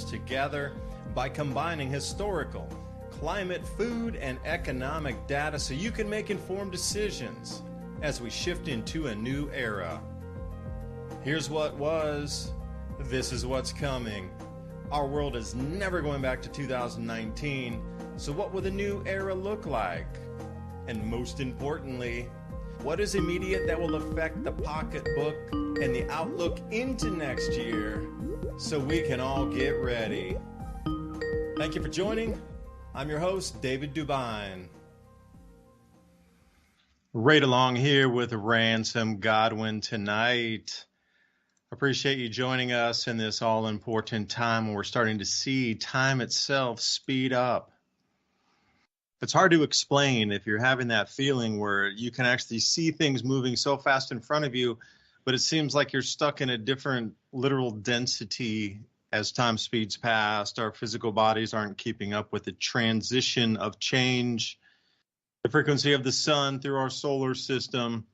together by combining historical, climate, food, and economic data so you can make informed decisions as we shift into a new era. Here's what was, this is what's coming. Our world is never going back to 2019, so what will the new era look like? And most importantly, what is immediate that will affect the pocketbook and the outlook into next year so we can all get ready? Thank you for joining. I'm your host, David DuByne. Right along here with Ransom Godwin tonight. Appreciate you joining us in this all-important time when we're starting to see time itself speed up. It's hard to explain if you're having that feeling where you can actually see things moving so fast in front of you, but it seems like you're stuck in a different literal density as time speeds past. Our physical bodies aren't keeping up with the transition of change, the frequency of the sun through our solar system.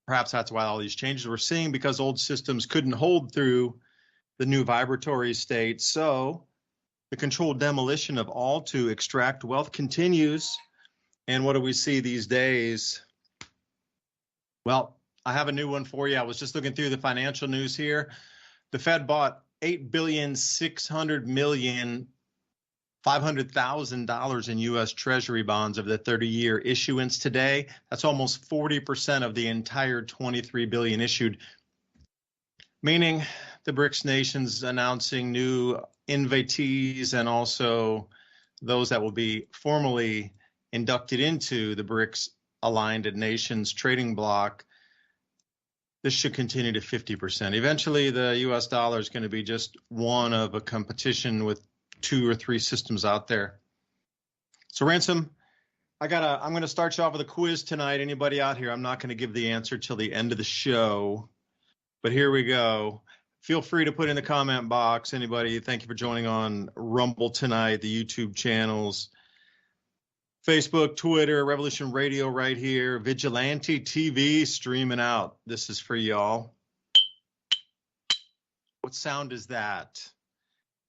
Perhaps that's why all these changes we're seeing, because old systems couldn't hold through the new vibratory state. So the controlled demolition of all to extract wealth continues. And what do we see these days? Well, I have a new one for you. I was just looking through the financial news here. The Fed bought $8,600,500,000 in U.S. Treasury bonds of the 30-year issuance today. That's almost 40% of the entire $23 billion issued, meaning the BRICS nations announcing new invitees and also those that will be formally inducted into the BRICS aligned nations trading bloc. This should continue to 50%. Eventually, the U.S. dollar is going to be just one of a competition with 2 or 3 systems out there. So Ransom, I'm going to start you off with a quiz tonight. Anybody out here? I'm not going to give the answer till the end of the show, but here we go. Feel free to put in the comment box. Anybody, thank you for joining on Rumble tonight, the YouTube channels, Facebook, Twitter, Revolution Radio right here, Vigilante TV streaming out. This is for y'all. What sound is that?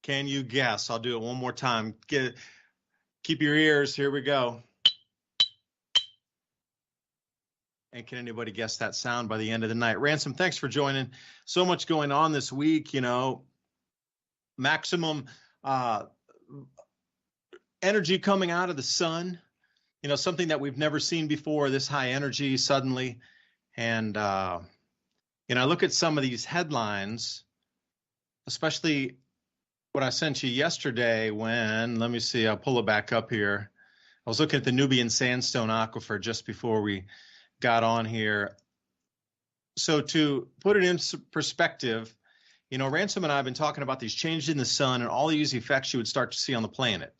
Can you guess? I'll do it one more time. Keep your ears. Here we go. And can anybody guess that sound by the end of the night? Ransom, thanks for joining. So much going on this week, maximum energy coming out of the sun, something that we've never seen before, this high energy suddenly. And, I look at some of these headlines, especially what I sent you yesterday when, let me see, I'll pull it back up here. I was looking at the Nubian sandstone aquifer just before we got on here. So to put it in perspective, Ransom and I have been talking about these changes in the sun and all these effects you would start to see on the planet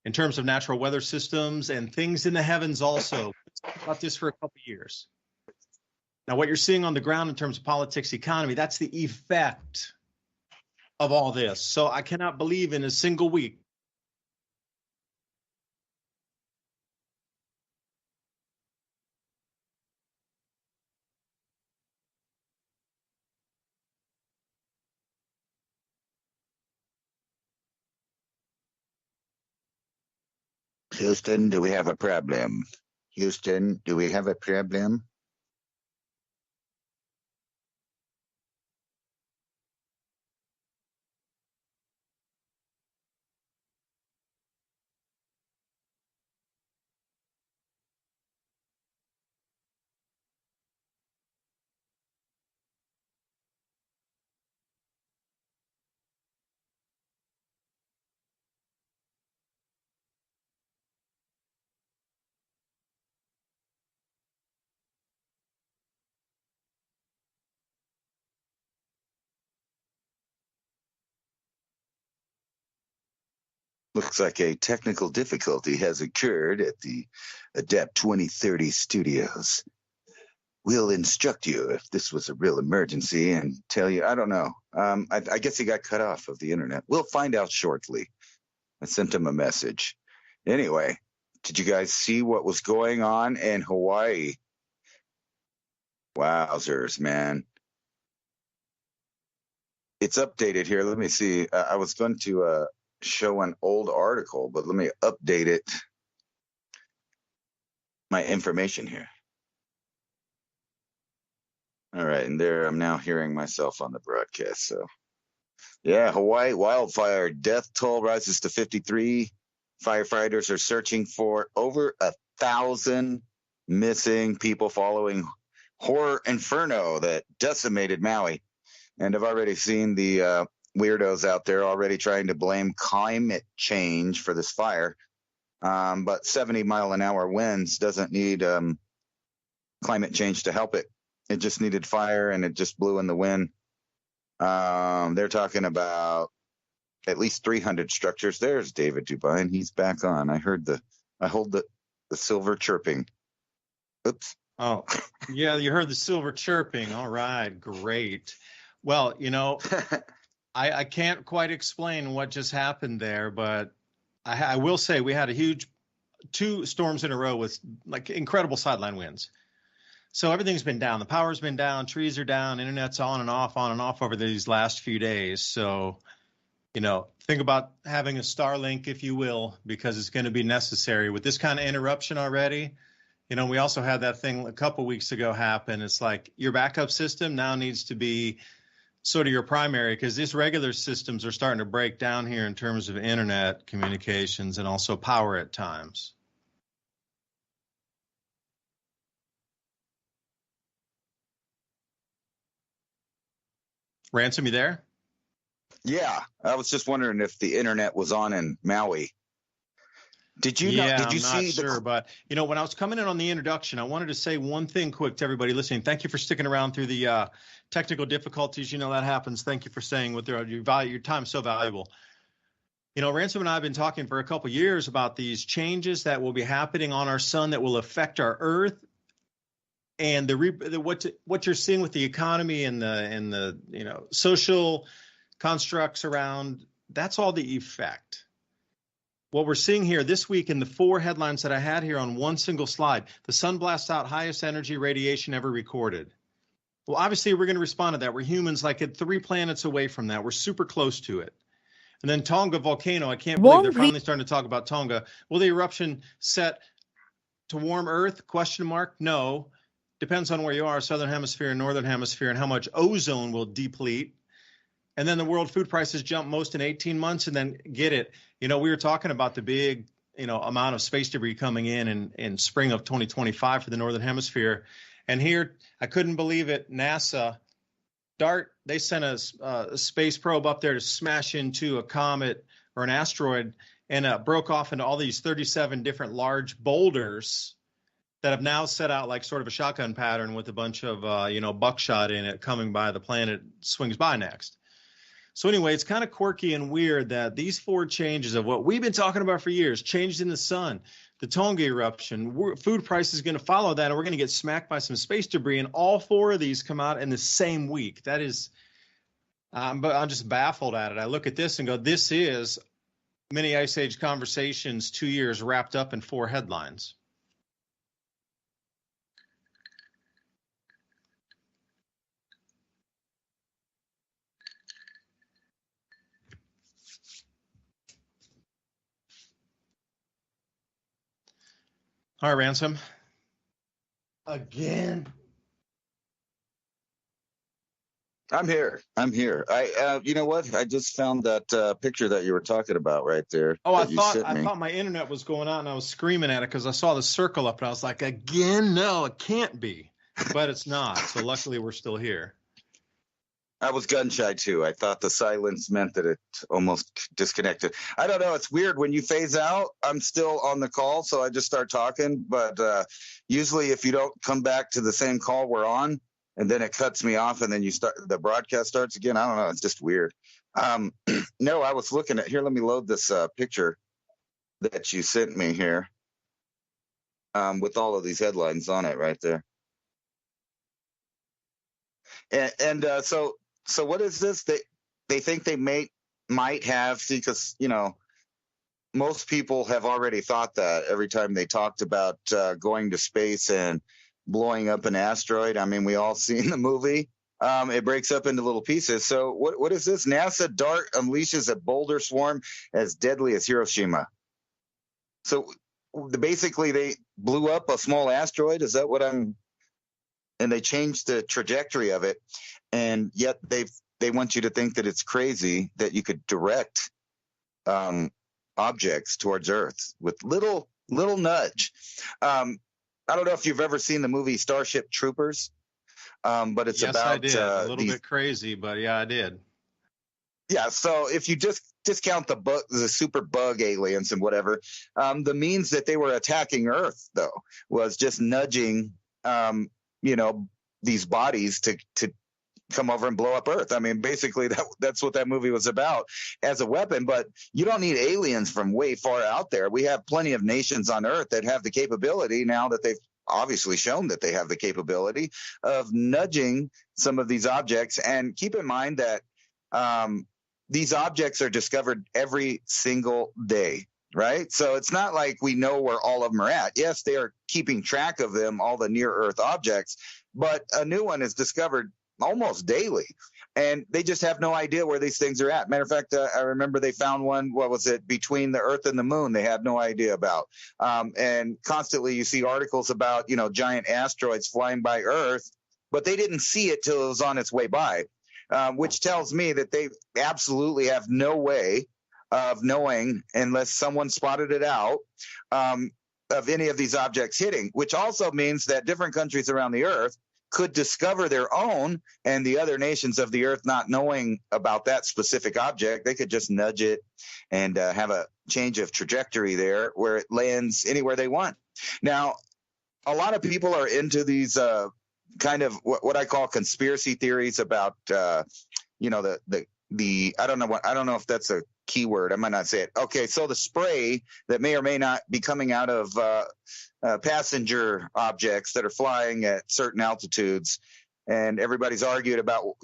in terms of natural weather systems and things in the heavens also. We've talked about this for a couple of years. Now, what you're seeing on the ground in terms of politics, economy, that's the effect of all this. So I cannot believe in a single week Houston, do we have a problem? Houston, do we have a problem? Looks like a technical difficulty has occurred at the Adept 2030 studios. We'll instruct you if this was a real emergency and tell you, I don't know. I guess he got cut off of the internet. We'll find out shortly. I sent him a message. Anyway, did you guys see what was going on in Hawaii? Wowzers, man. It's updated here. Let me see. I was going to show an old article, but let me update it. My information here. All right, and there I'm now hearing myself on the broadcast. So, yeah, Hawaii wildfire death toll rises to 53. Firefighters are searching for over 1,000 missing people following horror inferno that decimated Maui. And I've already seen the weirdos out there already trying to blame climate change for this fire. But 70-mile-an-hour winds doesn't need climate change to help it. It just needed fire, and it just blew in the wind. They're talking about at least 300 structures. There's David DuByne. He's back on. I hold the silver chirping. Oops. Oh, yeah, you heard the silver chirping. All right, great. Well, I can't quite explain what just happened there, but I will say we had a huge 2 storms in a row with like incredible sideline winds. So everything's been down. The power's been down, trees are down, internet's on and off over these last few days. So, think about having a Starlink, if you will, because it's going to be necessary with this kind of interruption already. We also had that thing a couple weeks ago happen. It's like your backup system now needs to be sort of your primary, because these regular systems are starting to break down here in terms of internet communications and also power at times. Ransom, you there? Yeah, I was just wondering if the internet was on in Maui. Did you Yeah, did you I'm not see sure, the but when I was coming in on the introduction, I wanted to say one thing quick to everybody listening. Thank you for sticking around through the technical difficulties. That happens. Thank you for saying what your time's so valuable. Ransom and I have been talking for a couple years about these changes that will be happening on our sun that will affect our Earth, and what you're seeing with the economy and the social constructs around. That's all the effect. What we're seeing here this week in the 4 headlines that I had here on one single slide: the sun blasts out highest energy radiation ever recorded. Well, obviously, we're going to respond to that. We're humans like at 3 planets away from that. We're super close to it. And then Tonga volcano, I can't believe they're finally starting to talk about Tonga. Will the eruption set to warm Earth? Question mark. No. Depends on where you are, southern hemisphere and northern hemisphere, and how much ozone will deplete. And then the world food prices jump most in 18 months, and then get it. We were talking about the big, amount of space debris coming in spring of 2025 for the northern hemisphere. And here, I couldn't believe it. NASA, DART, they sent a space probe up there to smash into a comet or an asteroid, and broke off into all these 37 different large boulders that have now set out like sort of a shotgun pattern with a bunch of, buckshot in it coming by the planet swings by next. So anyway, it's kind of quirky and weird that these 4 changes of what we've been talking about for years, changed in the sun, the Tonga eruption, food price is going to follow that, and we're going to get smacked by some space debris, and all 4 of these come out in the same week. That is, I'm just baffled at it. I look at this and go, this is mini Ice Age conversations 2 years wrapped up in 4 headlines. All right, Ransom. Again. I'm here. You know what? I just found that picture that you were talking about right there. Oh, I thought my internet was going out, and I was screaming at it because I saw the circle up, and I was like, again? No, it can't be. But it's not. So luckily, we're still here. I was gun shy too. I thought the silence meant that it almost disconnected. I don't know. It's weird when you phase out. I'm still on the call, so I just start talking. But usually, if you don't come back to the same call we're on, and then it cuts me off, and then the broadcast starts again. I don't know. It's just weird. No, I was looking at here. Let me load this picture that you sent me here with all of these headlines on it right there. And so what is this? They think they might have, because most people have already thought that every time they talked about going to space and blowing up an asteroid. I mean, we all seen the movie. It breaks up into little pieces. So what is this? NASA DART unleashes a boulder swarm as deadly as Hiroshima. So basically they blew up a small asteroid. Is that what I'm? And they changed the trajectory of it. And yet they want you to think that it's crazy that you could direct objects towards Earth with little nudge. I don't know if you've ever seen the movie Starship Troopers, but it's yes, about I did. A little bit crazy, but yeah, I did. Yeah, so if you just discount the super bug aliens and whatever, the means that they were attacking Earth though was just nudging, these bodies to come over and blow up Earth. I mean, basically that's what that movie was about as a weapon. But you don't need aliens from way far out there. We have plenty of nations on Earth that have the capability now that they've obviously shown that they have the capability of nudging some of these objects. And keep in mind that these objects are discovered every single day, right? So it's not like we know where all of them are at. Yes, they are keeping track of them, all the near Earth objects, but a new one is discovered almost daily. And they just have no idea where these things are at. Matter of fact, I remember they found one, what was it, between the Earth and the Moon, they had no idea about. And constantly you see articles about, giant asteroids flying by Earth, but they didn't see it till it was on its way by, which tells me that they absolutely have no way of knowing, unless someone spotted it out, of any of these objects hitting, which also means that different countries around the Earth could discover their own, and the other nations of the Earth not knowing about that specific object, they could just nudge it and have a change of trajectory there where it lands anywhere they want. Now, a lot of people are into these kind of what I call conspiracy theories about, the I don't know if that's a keyword. I might not say it. Okay, so the spray that may or may not be coming out of passenger objects that are flying at certain altitudes, and everybody's argued about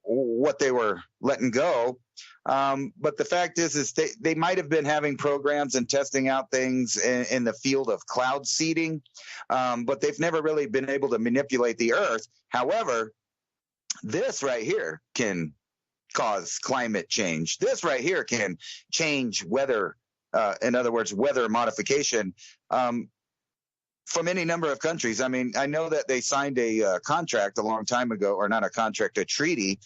what they were letting go. But the fact is they might have been having programs and testing out things in the field of cloud seeding, but they've never really been able to manipulate the Earth. However, this right here can cause climate change. This right here can change weather. In other words, weather modification from any number of countries. I mean, I know that they signed a contract a long time ago, or not a contract, a treaty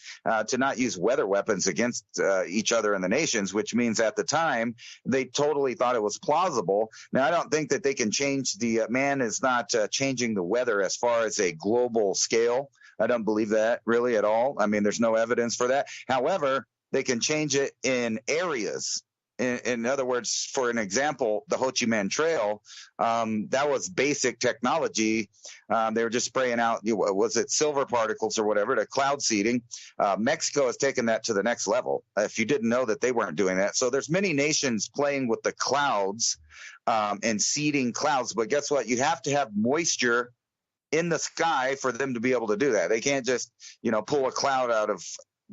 to not use weather weapons against each other in the nations, which means at the time they totally thought it was plausible. Now, I don't think that they can change man is not changing the weather as far as a global scale. I don't believe that really at all. I mean, there's no evidence for that. However, they can change it in areas. In other words, for an example, the Ho Chi Minh Trail, that was basic technology. They were just spraying out, was it silver particles or whatever, to cloud seeding. Mexico has taken that to the next level. If you didn't know that, they weren't doing that. So there's many nations playing with the clouds and seeding clouds. But guess what? You have to have moisture in the sky for them to be able to do that. They can't just, pull a cloud out of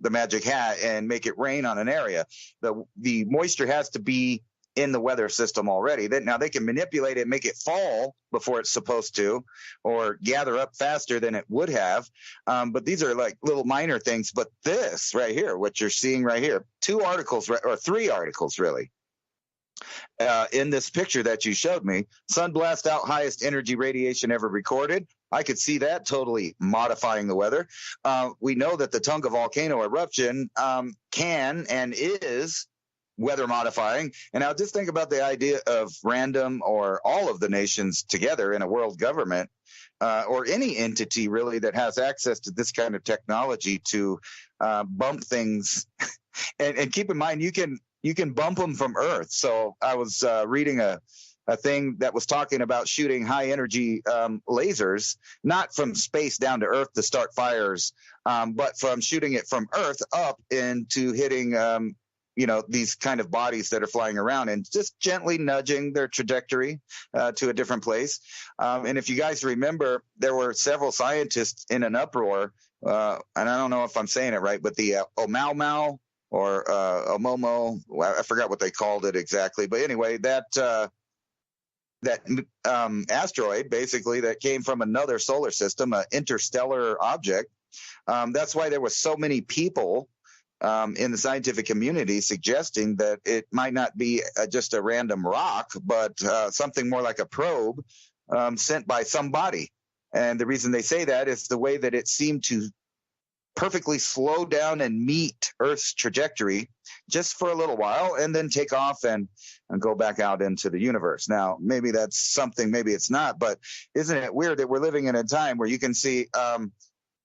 the magic hat and make it rain on an area. The moisture has to be in the weather system already. Now they can manipulate it, make it fall before it's supposed to, or gather up faster than it would have. But these are like little minor things. But this right here, what you're seeing right here, 2 articles, or 3 articles really, in this picture that you showed me, sun blast out highest energy radiation ever recorded. I could see that totally modifying the weather. We know that the Tonga volcano eruption can and is weather modifying. And now just think about the idea of random or all of the nations together in a world government, or any entity really that has access to this kind of technology to bump things. and keep in mind, you can bump them from Earth. So I was reading a thing that was talking about shooting high energy lasers, not from space down to Earth to start fires, but from shooting it from Earth up into hitting, these kind of bodies that are flying around, and just gently nudging their trajectory to a different place. And if you guys remember, there were several scientists in an uproar, and I don't know if I'm saying it right, but the Oumuamua or Omomo, I forgot what they called it exactly. But anyway, that asteroid basically that came from another solar system, an interstellar object, That's why there were so many people in the scientific community suggesting that it might not be just a random rock, but something more like a probe sent by somebody. And the reason they say that is the way that it seemed to perfectly slow down and meet Earth's trajectory just for a little while and then take off and go back out into the universe. Now, maybe that's something, maybe it's not, but isn't it weird that we're living in a time where you can see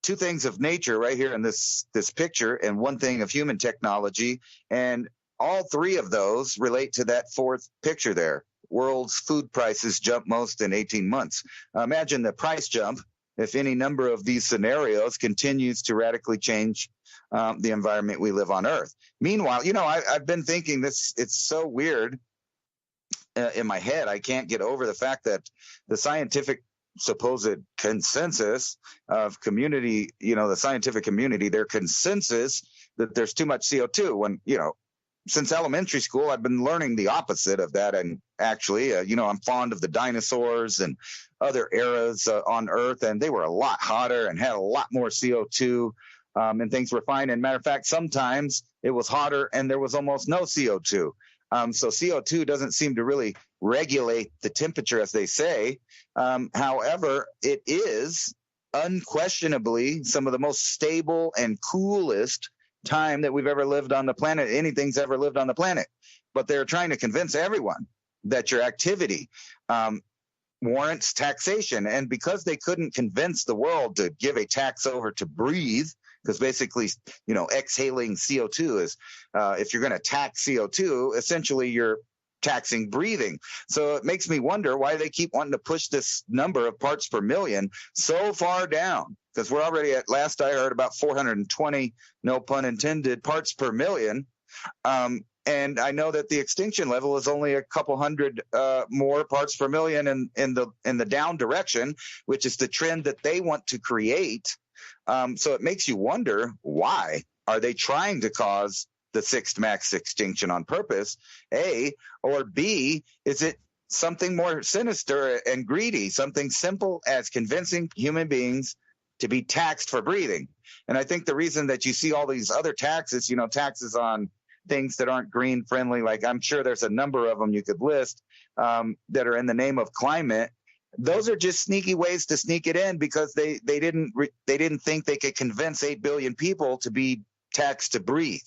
two things of nature right here in this picture and one thing of human technology, and all three of those relate to that fourth picture there. World's food prices jump most in 18 months. Imagine the price jump if any number of these scenarios continues to radically change the environment we live on Earth. Meanwhile, I've been thinking this, it's so weird in my head. I can't get over the fact that the scientific supposed consensus of community, the scientific community, their consensus that there's too much CO2 when, since elementary school, I've been learning the opposite of that. And actually, I'm fond of the dinosaurs and other eras on Earth, and they were a lot hotter and had a lot more CO2, and things were fine. And matter of fact, sometimes it was hotter and there was almost no CO2. So CO2 doesn't seem to really regulate the temperature, as they say. However, it is unquestionably some of the most stable and coolest time that we've ever lived on the planet, anything's ever lived on the planet. But they're trying to convince everyone that your activity warrants taxation. And because they couldn't convince the world to give a tax over to breathe, because basically, exhaling CO2 is, if you're going to tax CO2, essentially you're taxing breathing. So it makes me wonder why they keep wanting to push this number of parts per million so far down, because we're already at, last I heard, about 420, no pun intended, parts per million. And I know that the extinction level is only a couple hundred more parts per million in the down direction, which is the trend that they want to create. So it makes you wonder, why are they trying to cause the sixth max extinction on purpose? A, or B, is it something more sinister and greedy, something simple as convincing human beings to be taxed for breathing? And I think the reason that you see all these other taxes, taxes on things that aren't green friendly, like I'm sure there's a number of them you could list that are in the name of climate. Those are just sneaky ways to sneak it in, because they didn't think they could convince 8 billion people to be taxed to breathe.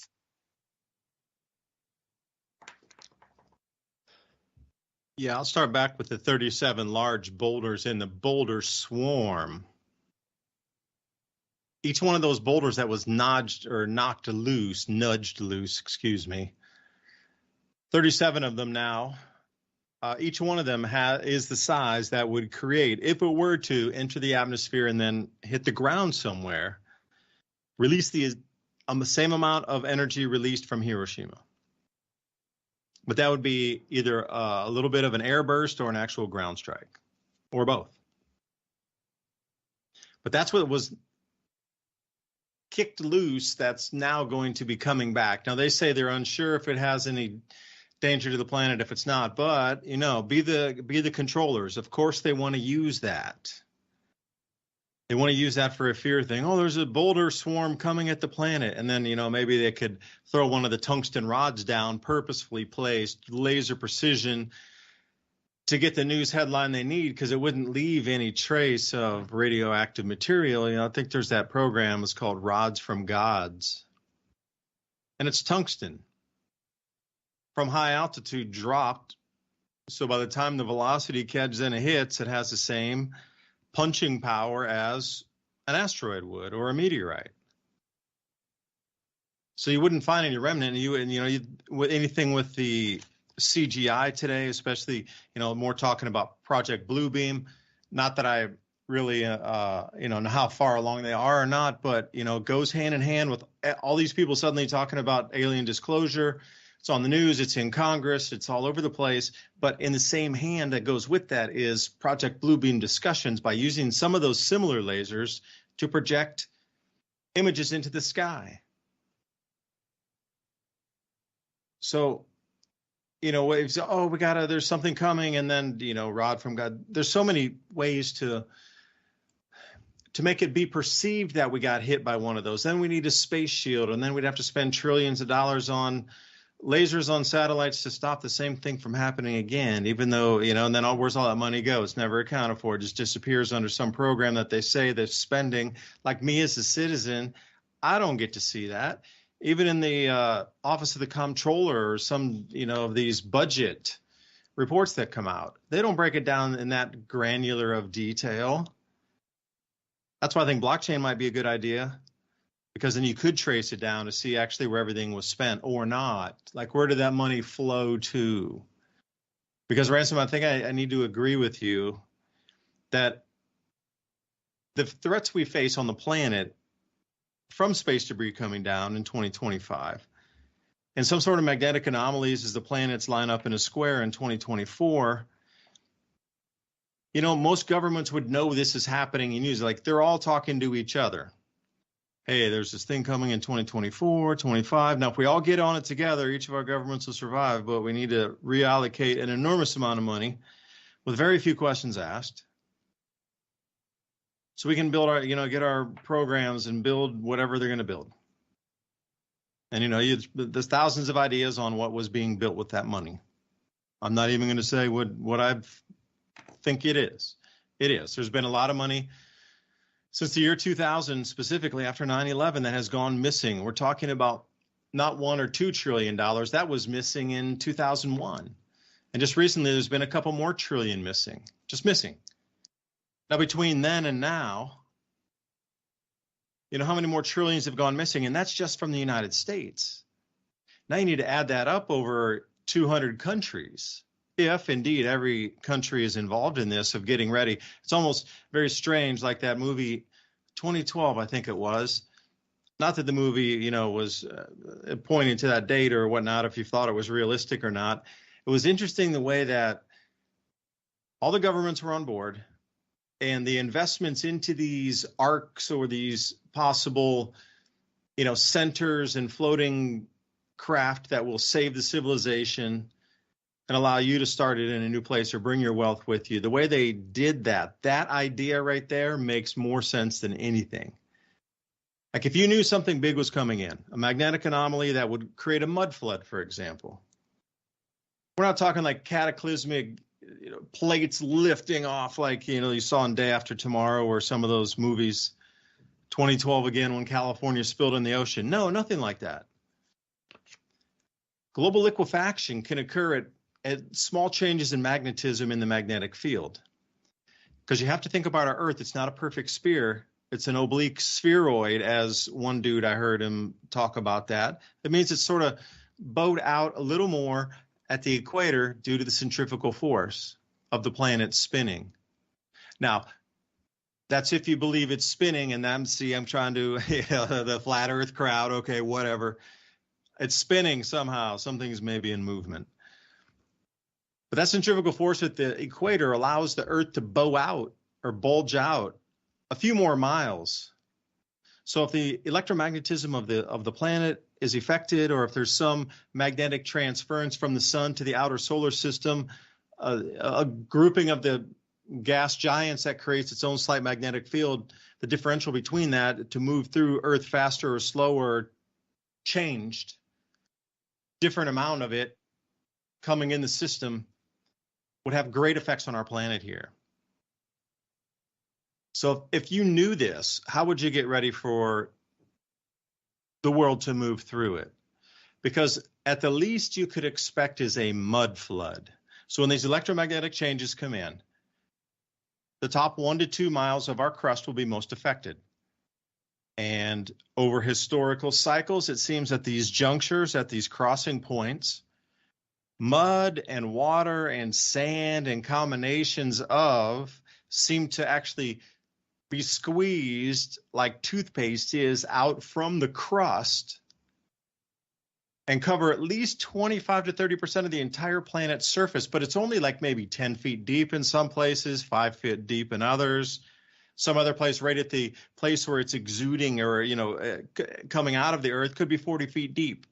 Yeah, I'll start back with the 37 large boulders in the boulder swarm. Each one of those boulders that was nudged loose, 37 of them now. Each one of them is the size that would create, if it were to enter the atmosphere and then hit the ground somewhere, release the same amount of energy released from Hiroshima. But that would be either a little bit of an air burst or an actual ground strike, or both. But that's what was kicked loose that's now going to be coming back. Now, they say they're unsure if it has any danger to the planet if it's not, but be the controllers. Of course they want to use that. They want to use that for a fear thing. Oh, there's a boulder swarm coming at the planet. And then, maybe they could throw one of the tungsten rods down, purposefully placed, laser precision, to get the news headline they need, because it wouldn't leave any trace of radioactive material. I think there's that program, it's called Rods from Gods. And it's tungsten from high altitude dropped. So by the time the velocity catches and it hits, it has the same punching power as an asteroid would, or a meteorite. So you wouldn't find any remnant. With anything with the CGI today, especially, more talking about Project Bluebeam. Not that I really, know how far along they are or not, but, goes hand in hand with all these people suddenly talking about alien disclosure. It's on the news, it's in Congress, it's all over the place. But in the same hand that goes with that is Project Bluebeam discussions by using some of those similar lasers to project images into the sky. So, there's something coming, and then, Rod from God. There's so many ways to to make it be perceived that we got hit by one of those. Then we need a space shield, and then we'd have to spend trillions of dollars on lasers on satellites to stop the same thing from happening again, even though, and then where's all that money go? It's never accounted for. It just disappears under some program that they say they're spending. Like me as a citizen, I don't get to see that. Even in the Office of the Comptroller or some, of these budget reports that come out, they don't break it down in that granular of detail. That's why I think blockchain might be a good idea, because then you could trace it down to see actually where everything was spent or not. Like, where did that money flow to? Because, Ransom, I think I need to agree with you that the threats we face on the planet from space debris coming down in 2025 and some sort of magnetic anomalies as the planets line up in a square in 2024, most governments would know this is happening and use it. Like, they're all talking to each other. Hey, there's this thing coming in 2024, 25. Now, if we all get on it together, each of our governments will survive, but we need to reallocate an enormous amount of money with very few questions asked, so we can build our, get our programs and build whatever they're going to build. And, there's thousands of ideas on what was being built with that money. I'm not even going to say what I think it is. It is. There's been a lot of money since the year 2000, specifically after 9/11, that has gone missing. We're talking about not $1 or $2 trillion. That was missing in 2001. And just recently, there's been a couple more trillion missing, just missing. Now, between then and now, how many more trillions have gone missing? And that's just from the United States. Now you need to add that up over 200 countries. If indeed every country is involved in this of getting ready. It's almost very strange, like that movie 2012, I think it was. Not that the movie, was pointing to that date or whatnot, if you thought it was realistic or not. It was interesting the way that all the governments were on board, and the investments into these arcs or these possible, centers and floating craft that will save the civilization and allow you to start it in a new place or bring your wealth with you. The way they did that idea right there makes more sense than anything. Like, if you knew something big was coming in, a magnetic anomaly that would create a mud flood, for example. We're not talking like cataclysmic, plates lifting off like, you saw in Day After Tomorrow or some of those movies, 2012 again, when California spilled in the ocean. No, nothing like that. Global liquefaction can occur at small changes in magnetism in the magnetic field. Because you have to think about our Earth. It's not a perfect sphere. It's an oblique spheroid, as one dude, I heard him talk about that. It means it's sort of bowed out a little more at the equator due to the centrifugal force of the planet spinning. Now, that's if you believe it's spinning, and I'm trying to, the flat Earth crowd, okay, whatever. It's spinning somehow. Something's maybe in movement. But that centrifugal force at the equator allows the Earth to bow out or bulge out a few more miles. So if the electromagnetism of the planet is affected, or if there's some magnetic transference from the sun to the outer solar system, a grouping of the gas giants that creates its own slight magnetic field, the differential between that to move through Earth faster or slower changed, different amount of it coming in the system would have great effects on our planet here. So if you knew this, how would you get ready for the world to move through it? Because at the least you could expect is a mud flood. So when these electromagnetic changes come in, the top 1 to 2 miles of our crust will be most affected. And over historical cycles, it seems at these junctures, at these crossing points, mud and water and sand and combinations of seem to actually be squeezed like toothpaste is out from the crust and cover at least 25 to 30% of the entire planet's surface. But it's only like maybe 10 feet deep in some places, 5 feet deep in others. Some other place right at the place where it's exuding or, coming out of the earth could be 40 feet deep.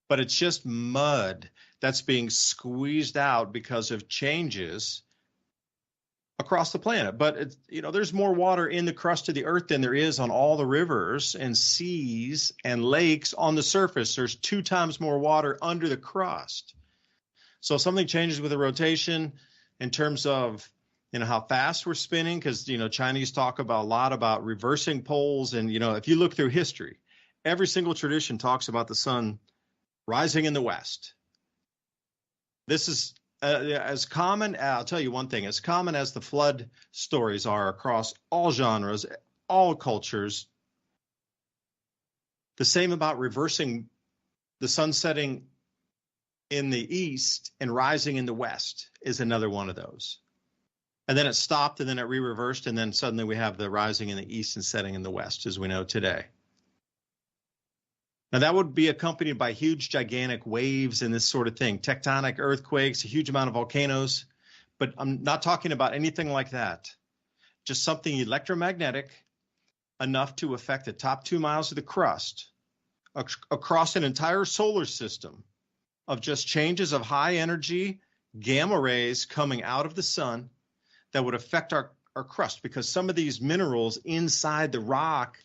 But it's just mud that's being squeezed out because of changes across the planet. But it's, there's more water in the crust of the earth than there is on all the rivers and seas and lakes on the surface. There's 2 times more water under the crust. So if something changes with the rotation in terms of, how fast we're spinning, because, Chinese talk a lot about reversing poles. And, if you look through history, every single tradition talks about the sun rising in the west. This is as common, I'll tell you one thing, as common as the flood stories are across all genres, all cultures, the same about reversing the sun setting in the east and rising in the west is another one of those. And then it stopped, and then it re-reversed, and then suddenly we have the rising in the east and setting in the west, as we know today. Now, that would be accompanied by huge, gigantic waves and this sort of thing, tectonic earthquakes, a huge amount of volcanoes. But I'm not talking about anything like that. Just something electromagnetic enough to affect the top 2 miles of the crust across an entire solar system of just changes of high energy gamma rays coming out of the sun that would affect our crust, because some of these minerals inside the rock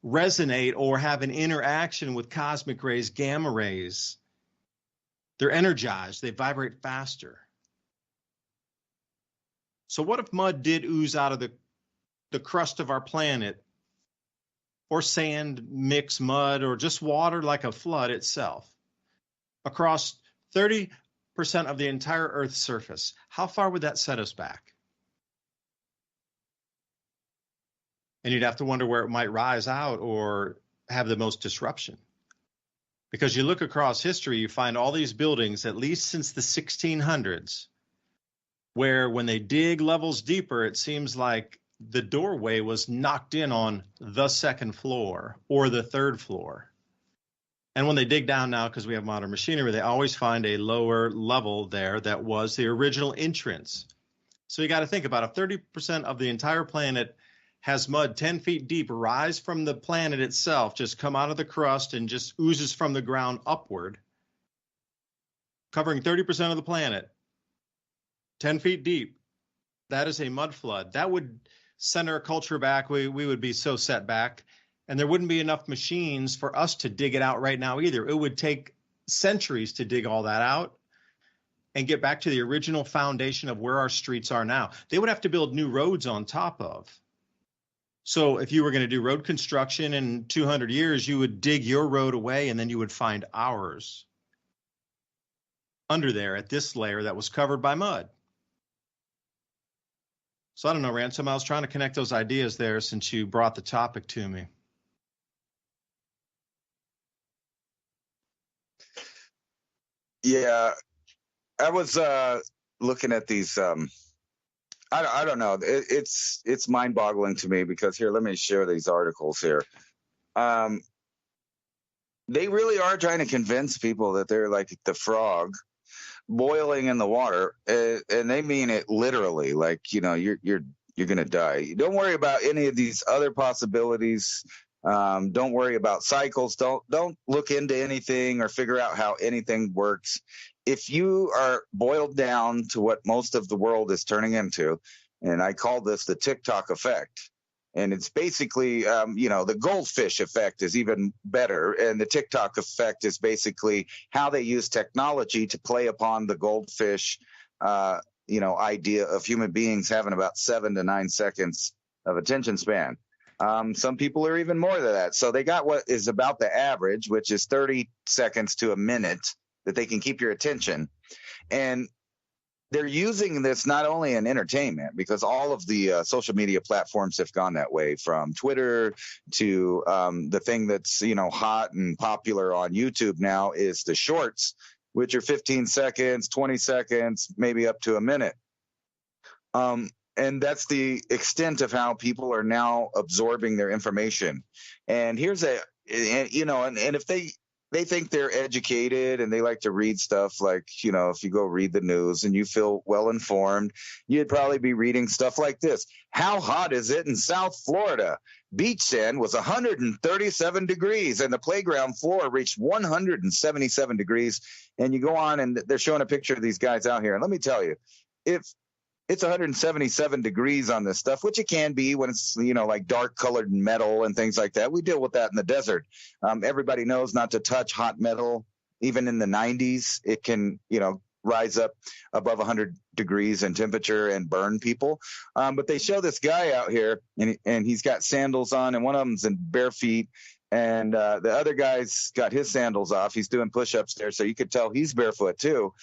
resonate or have an interaction with cosmic rays, gamma rays. They're energized, they vibrate faster. So what if mud did ooze out of the crust of our planet, or sand mix mud, or just water like a flood itself, across 30% of the entire Earth's surface? How far would that set us back? And you'd have to wonder where it might rise out or have the most disruption. Because you look across history, you find all these buildings, at least since the 1600s, where when they dig levels deeper, it seems like the doorway was knocked in on the second floor or the third floor. And when they dig down now, because we have modern machinery, they always find a lower level there that was the original entrance. So you got to think about it. 30% of the entire planet has mud 10 feet deep rise from the planet itself, just come out of the crust and just oozes from the ground upward, covering 30% of the planet, 10 feet deep. That is a mud flood. That would send our culture back. We would be so set back, and there wouldn't be enough machines for us to dig it out right now either. It would take centuries to dig all that out and get back to the original foundation of where our streets are now. They would have to build new roads on top of. So if you were going to do road construction in 200 years, you would dig your road away, and then you would find ours under there at this layer that was covered by mud. So I don't know, Ransom, I was trying to connect those ideas there since you brought the topic to me. Yeah, I was looking at these. I don't know. It's mind-boggling to me, because here, let me share these articles here. They really are trying to convince people that they're like the frog boiling in the water, and they mean it literally. Like, you're gonna die. Don't worry about any of these other possibilities. Don't worry about cycles. Don't look into anything or figure out how anything works. If you are boiled down to what most of the world is turning into, and I call this the TikTok effect, and it's basically, the goldfish effect is even better, and the TikTok effect is basically how they use technology to play upon the goldfish, idea of human beings having about 7 to 9 seconds of attention span. Some people are even more than that. So they got what is about the average, which is 30 seconds to a minute that they can keep your attention. And they're using this not only in entertainment, because all of the social media platforms have gone that way, from Twitter to the thing that's, hot and popular on YouTube now is the shorts, which are 15 seconds, 20 seconds, maybe up to a minute. And that's the extent of how people are now absorbing their information. And here's and if they think they're educated and they like to read stuff like, if you go read the news and you feel well informed, you'd probably be reading stuff like this. How hot is it in South Florida? Beach sand was 137 degrees and the playground floor reached 177 degrees. And you go on and they're showing a picture of these guys out here. And let me tell you, if it's 177 degrees on this stuff, which it can be when it's, like dark colored metal and things like that. We deal with that in the desert. Everybody knows not to touch hot metal. Even in the 90s, it can, rise up above 100 degrees in temperature and burn people. But they show this guy out here, and he's got sandals on, and one of them's in bare feet. And the other guy's got his sandals off. He's doing push-ups there, so you could tell he's barefoot too.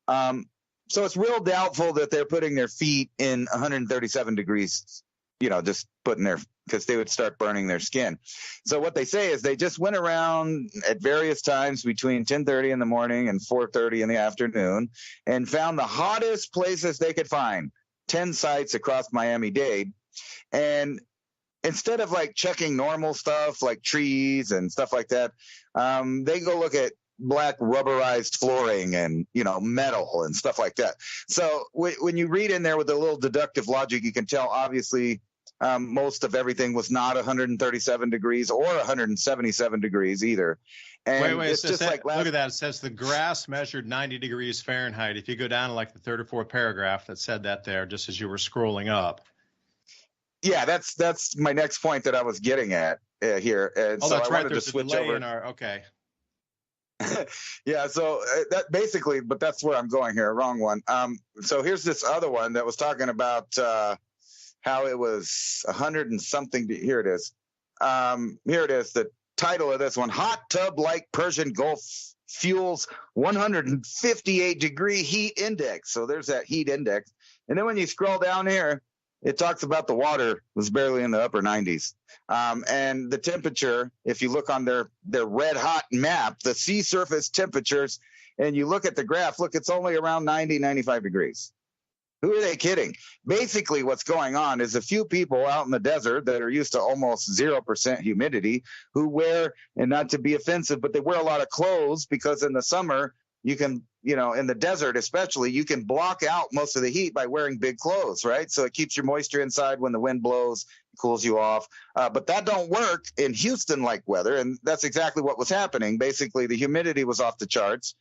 So it's real doubtful that they're putting their feet in 137 degrees, just putting because they would start burning their skin. So what they say is they just went around at various times between 10:30 in the morning and 4:30 in the afternoon and found the hottest places they could find, 10 sites across Miami-Dade. And instead of like checking normal stuff like trees and stuff like that, they go look at black rubberized flooring and, metal and stuff like that. So when you read in there with a little deductive logic, you can tell obviously most of everything was not 137 degrees or 177 degrees either. And wait, it's just like look at that. It says the grass measured 90 degrees Fahrenheit. If you go down to like the third or fourth paragraph that said that there, just as you were scrolling up. Yeah, that's my next point that I was getting at here. And so that's I right. wanted There's to a switch delay over. in our, okay. Yeah, so that basically, but that's where I'm going here. Wrong one. So here's this other one that was talking about how it was 100 and something. Here it is. Here it is. The title of this one: Hot Tub Like Persian Gulf Fuels 158 Degree Heat Index. So there's that heat index. And then when you scroll down here, it talks about the water was barely in the upper 90s. And the temperature, if you look on their red hot map, the sea surface temperatures, and you look at the graph, look, it's only around 90, 95 degrees. Who are they kidding? Basically, what's going on is a few people out in the desert that are used to almost 0% humidity who wear, and not to be offensive, but they wear a lot of clothes because in the summer, you can, in the desert especially, you can block out most of the heat by wearing big clothes, right? So it keeps your moisture inside when the wind blows, it cools you off. But that don't work in Houston-like weather, and that's exactly what was happening. Basically, the humidity was off the charts,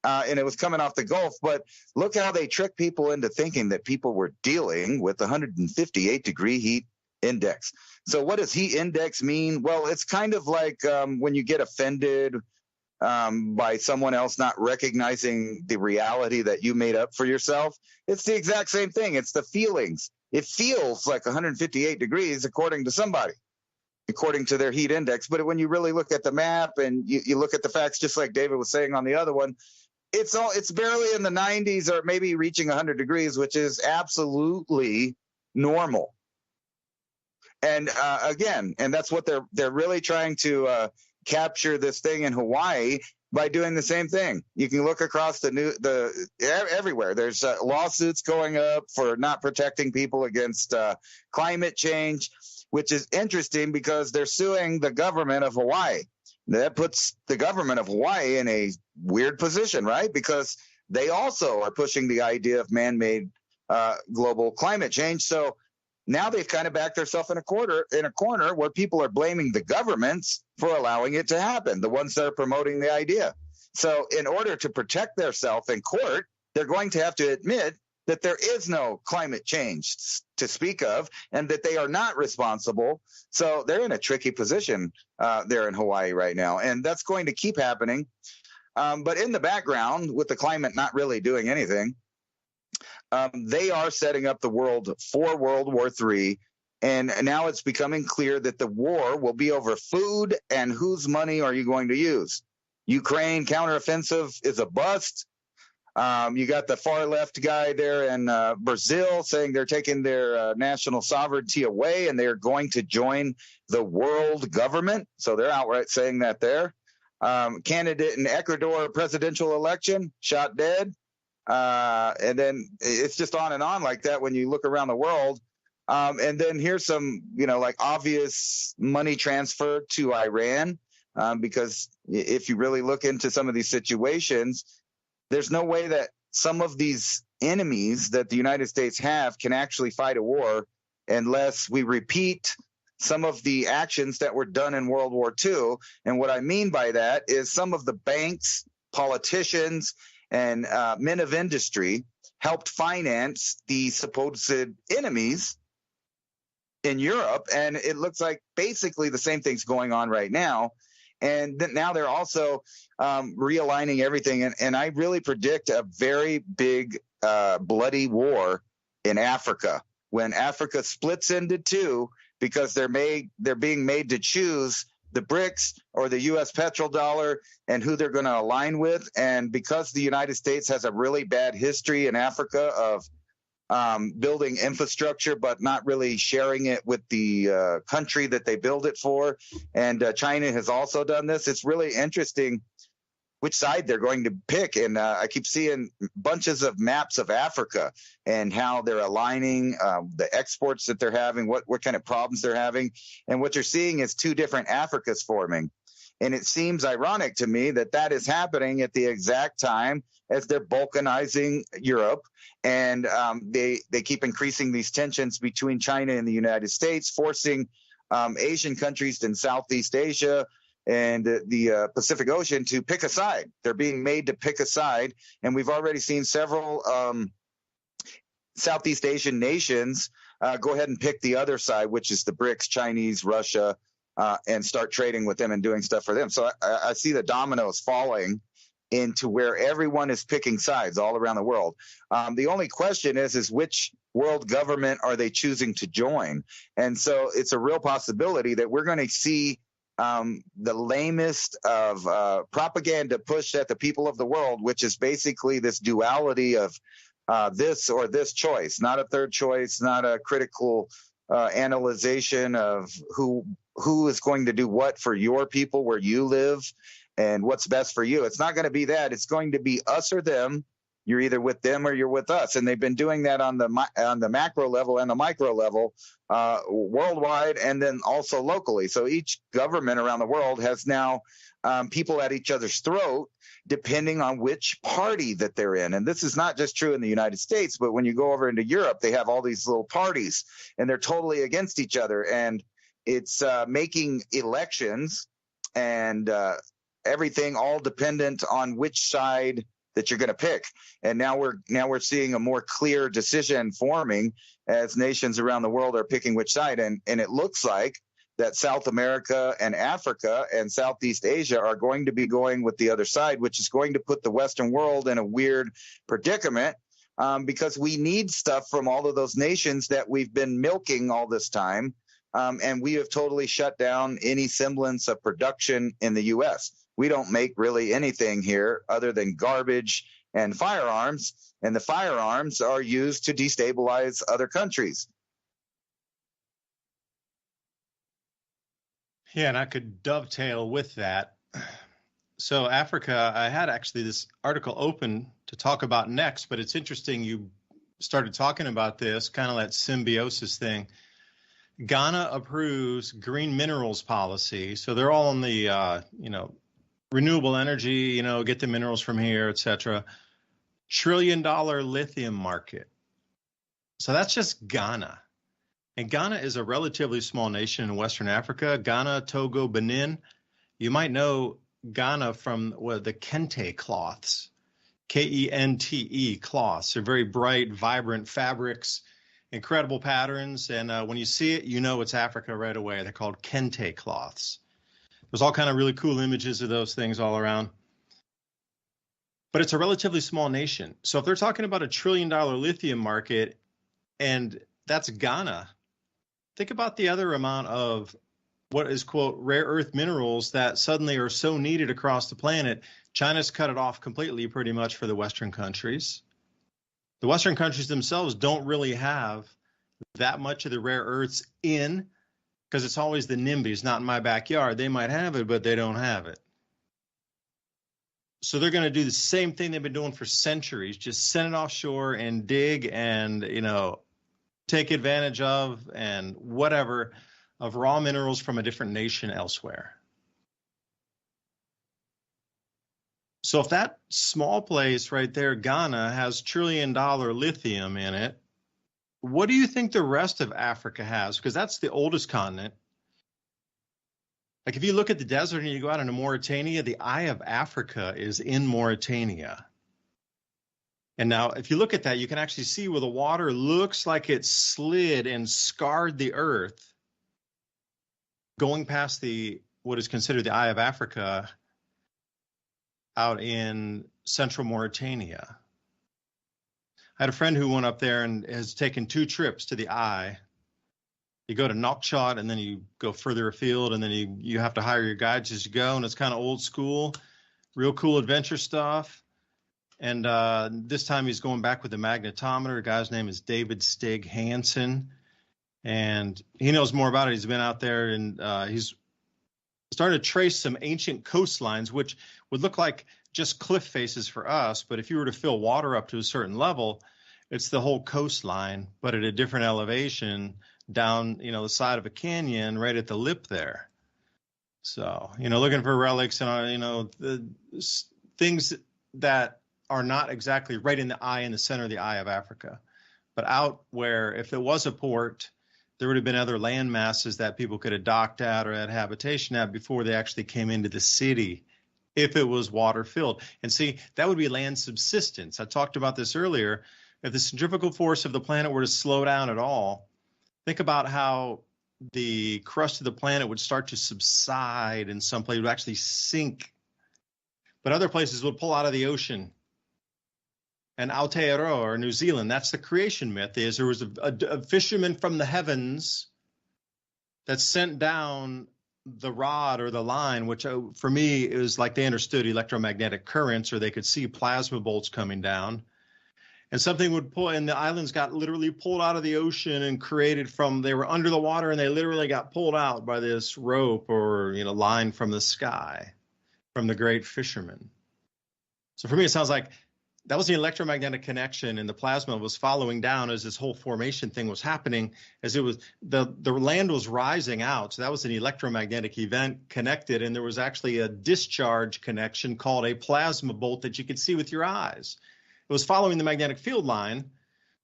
and it was coming off the Gulf. But look how they trick people into thinking that people were dealing with 158-degree heat index. So what does heat index mean? Well, it's kind of like when you get offended by someone else not recognizing the reality that you made up for yourself. It's the exact same thing. It's the feelings. It feels like 158 degrees according to somebody, according to their heat index. But when you really look at the map and you look at the facts, just like David was saying on the other one, it's barely in the 90s or maybe reaching 100 degrees, which is absolutely normal. And again, and that's what they're really trying to capture this thing in Hawaii by doing the same thing. You can look across everywhere. There's lawsuits going up for not protecting people against climate change, which is interesting because they're suing the government of Hawaii. That puts the government of Hawaii in a weird position, right? Because they also are pushing the idea of man-made global climate change. So now they've kind of backed themselves in a corner where people are blaming the governments for allowing it to happen, the ones that are promoting the idea. So in order to protect themselves in court, they're going to have to admit that there is no climate change to speak of and that they are not responsible. So they're in a tricky position there in Hawaii right now. And that's going to keep happening. But in the background, with the climate not really doing anything, they are setting up the world for World War III. And now it's becoming clear that the war will be over food and whose money are you going to use? Ukraine counteroffensive is a bust. You got the far left guy there in Brazil saying they're taking their national sovereignty away and they're going to join the world government. So they're outright saying that there. Candidate in Ecuador presidential election shot dead. And then it's just on and on like that when you look around the world. And then here's some, like obvious money transfer to Iran, because if you really look into some of these situations, there's no way that some of these enemies that the United States have can actually fight a war unless we repeat some of the actions that were done in World War II. And what I mean by that is some of the banks, politicians, and men of industry helped finance the supposed enemies in Europe. And it looks like basically the same thing's going on right now. And now they're also realigning everything. And I really predict a very big bloody war in Africa when Africa splits into two, because they're being made to choose the BRICS or the U.S. petrodollar and who they're going to align with. And because the United States has a really bad history in Africa of building infrastructure, but not really sharing it with the country that they build it for, and China has also done this, it's really interesting which side they're going to pick. And I keep seeing bunches of maps of Africa and how they're aligning the exports that they're having, what kind of problems they're having. And what you're seeing is two different Africas forming. And it seems ironic to me that that is happening at the exact time as they're balkanizing Europe. And they keep increasing these tensions between China and the United States, forcing Asian countries in Southeast Asia and the Pacific Ocean to pick a side. They're being made to pick a side. And we've already seen several Southeast Asian nations go ahead and pick the other side, which is the BRICS, Chinese, Russia, and start trading with them and doing stuff for them. So I see the dominoes falling into where everyone is picking sides all around the world. The only question is which world government are they choosing to join? And so it's a real possibility that we're going to see the lamest of propaganda pushed at the people of the world, which is basically this duality of this or this choice, not a third choice, not a critical analyzation of who is going to do what for your people where you live and what's best for you. It's not going to be that. It's going to be us or them. You're either with them or you're with us. And they've been doing that on the macro level and the micro level worldwide, and then also locally. So each government around the world has now people at each other's throat, depending on which party that they're in. And this is not just true in the United States, but when you go over into Europe, they have all these little parties and they're totally against each other. And it's making elections and everything all dependent on which side that you're going to pick. And now we're seeing a more clear decision forming as nations around the world are picking which side. And it looks like that South America and Africa and Southeast Asia are going to be going with the other side, which is going to put the Western world in a weird predicament because we need stuff from all of those nations that we've been milking all this time. And we have totally shut down any semblance of production in the U.S. We don't make really anything here other than garbage and firearms, and the firearms are used to destabilize other countries. Yeah, and I could dovetail with that. So Africa, I had actually this article open to talk about next, but it's interesting you started talking about this, kind of that symbiosis thing. Ghana approves green minerals policy. So they're all on the, renewable energy, get the minerals from here, et cetera. $1 trillion lithium market. So that's just Ghana. And Ghana is a relatively small nation in Western Africa. Ghana, Togo, Benin. You might know Ghana from the kente cloths, Kente cloths. They're very bright, vibrant fabrics, incredible patterns. And when you see it, you know it's Africa right away. They're called kente cloths. There's all kind of really cool images of those things all around. But it's a relatively small nation. So if they're talking about $1 trillion lithium market, and that's Ghana, think about the other amount of what is, quote, rare earth minerals that suddenly are so needed across the planet. China's cut it off completely pretty much for the Western countries. The Western countries themselves don't really have that much of the rare earths in, because it's always the NIMBYs, not in my backyard. They might have it, but they don't have it. So they're going to do the same thing they've been doing for centuries, just send it offshore and dig and, take advantage of and whatever of raw minerals from a different nation elsewhere. So if that small place right there, Ghana, has $1 trillion lithium in it, what do you think the rest of Africa has? Because that's the oldest continent. Like if you look at the desert and you go out into Mauritania, the Eye of Africa is in Mauritania. And now if you look at that, you can actually see where the water looks like it slid and scarred the earth going past what is considered the Eye of Africa out in central Mauritania. I had a friend who went up there and has taken 2 trips to the Eye. You go to Nouakchott and then you go further afield, and then you have to hire your guides as you go, and it's kind of old school, real cool adventure stuff. And this time he's going back with the magnetometer. The guy's name is David Stig Hansen, and he knows more about it. He's been out there, and he's started to trace some ancient coastlines, which would look like just cliff faces for us. But if you were to fill water up to a certain level, it's the whole coastline, but at a different elevation down, the side of a canyon right at the lip there. So, looking for relics and, the things that are not exactly right in the center of the Eye of Africa, but out where if it was a port, there would have been other land masses that people could have docked at or had habitation at before they actually came into the city, if it was water filled. And see, that would be land subsistence. I talked about this earlier. If the centrifugal force of the planet were to slow down at all, think about how the crust of the planet would start to subside, and some places would actually sink, but other places would pull out of the ocean. And Aotearoa, or New Zealand, that's the creation myth, is there was a fisherman from the heavens that sent down the rod or the line, which for me is like they understood electromagnetic currents, or they could see plasma bolts coming down. And something would pull, and the islands got literally pulled out of the ocean and created they were under the water, and they literally got pulled out by this rope or, line from the sky, from the great fisherman. So for me, it sounds like that was the electromagnetic connection, and the plasma was following down as this whole formation thing was happening, as it was the land was rising out. So that was an electromagnetic event connected, and there was actually a discharge connection called a plasma bolt that you could see with your eyes. It was following the magnetic field line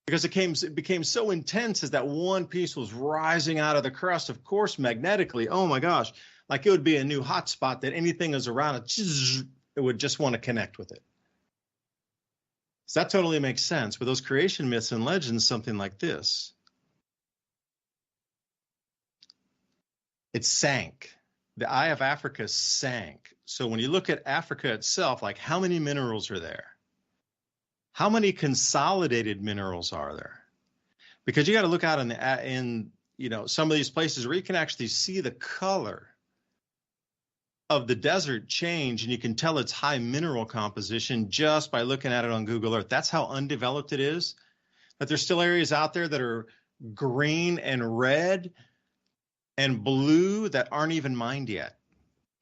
because it became so intense as that one piece was rising out of the crust. Of course, magnetically, oh my gosh, like it would be a new hotspot that anything is around it would just want to connect with it. So that totally makes sense. But those creation myths and legends, something like this. It sank. The Eye of Africa sank. So when you look at Africa itself, like how many minerals are there? How many consolidated minerals are there? Because you got to look out in some of these places where you can actually see the color of the desert change, and you can tell it's high mineral composition just by looking at it on Google Earth. That's how undeveloped it is. But there's still areas out there that are green and red and blue that aren't even mined yet.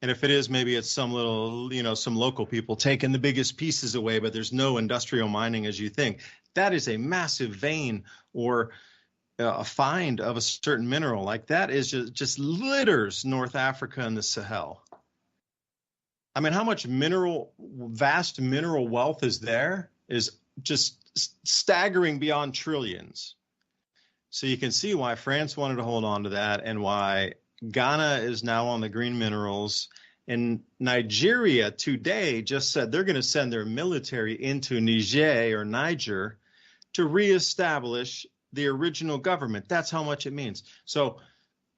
And if it is, maybe it's some little, some local people taking the biggest pieces away, but there's no industrial mining as you think. That is a massive vein or a find of a certain mineral. Like that is just litters North Africa and the Sahel. I mean, how much vast mineral wealth is there is just staggering beyond trillions. So you can see why France wanted to hold on to that, and why Ghana is now on the green minerals. And Nigeria today just said they're going to send their military into Niger to reestablish the original government. That's how much it means. So,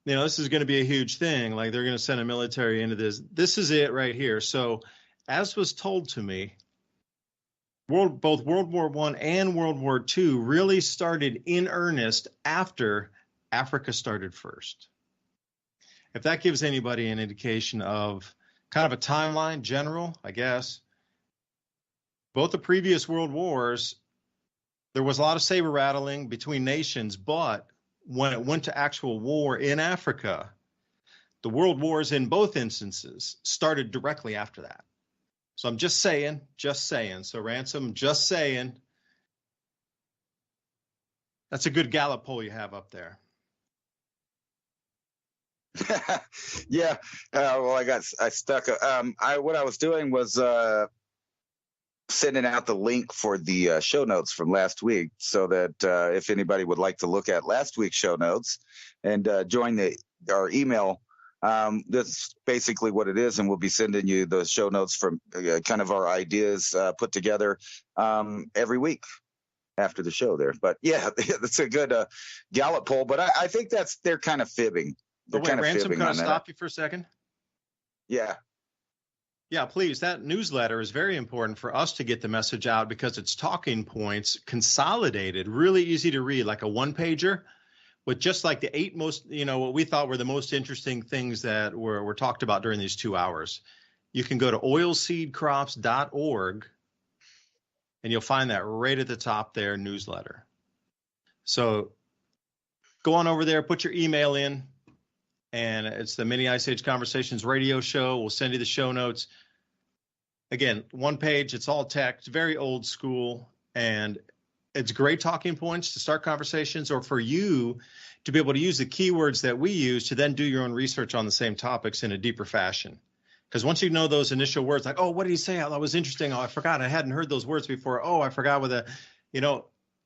this is going to be a huge thing. Like they're going to send a military into this. This is it right here. So as was told to me, both World War I and World War II really started in earnest after Africa started first. If that gives anybody an indication of kind of a timeline, general, I guess, both the previous world wars, there was a lot of saber rattling between nations, but when it went to actual war in Africa, the world wars in both instances started directly after that. So I'm just saying. So Ransom, just saying. That's a good Gallup poll you have up there. Yeah. Well, I stuck. What I was doing was sending out the link for the show notes from last week, so that if anybody would like to look at last week's show notes and join our email That's basically what it is, and we'll be sending you the show notes from kind of our ideas put together every week after the show there. But yeah, that's a good Gallup poll, but I think they're kind of fibbing. They're wait, kind of Ransom, fibbing can I on that. stop you for a second? Yeah. Yeah, please. That newsletter is very important for us to get the message out because it's talking points consolidated, really easy to read, like a one-pager with just like the 8 most, what we thought were the most interesting things that were talked about during these 2 hours. You can go to oilseedcrops.org and you'll find that right at the top there, newsletter. So go on over there, put your email in, and it's the Mini Ice Age Conversations radio show. We'll send you the show notes. Again, one page, it's all text, very old school, and it's great talking points to start conversations or for you to be able to use the keywords that we use to then do your own research on the same topics in a deeper fashion. Because once you know those initial words, like, oh, what did he say? Oh, that was interesting. Oh, I forgot. I hadn't heard those words before. Oh, I forgot with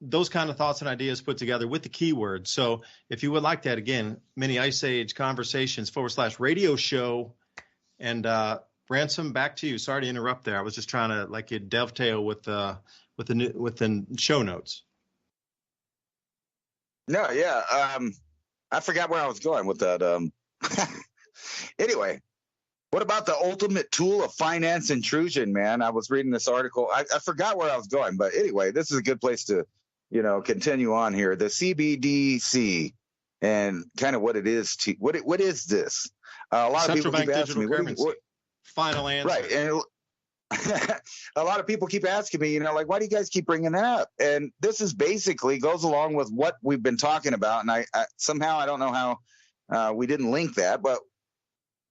those kind of thoughts and ideas put together with the keywords. So if you would like that, again, Mini Ice Age Conversations /radio show. And Ransom, back to you. Sorry to interrupt there. I was just trying to dovetail with the show notes. No, yeah. I forgot where I was going with that. Anyway, what about the ultimate tool of finance intrusion, man? I was reading this article. I forgot where I was going, but anyway, this is a good place to continue on here. The CBDC and kind of what it is. What is this? A lot of people keep asking me. What, final answer. Right. And a lot of people keep asking me, why do you guys keep bringing that up? And this is basically goes along with what we've been talking about. And I somehow, I don't know how we didn't link that, but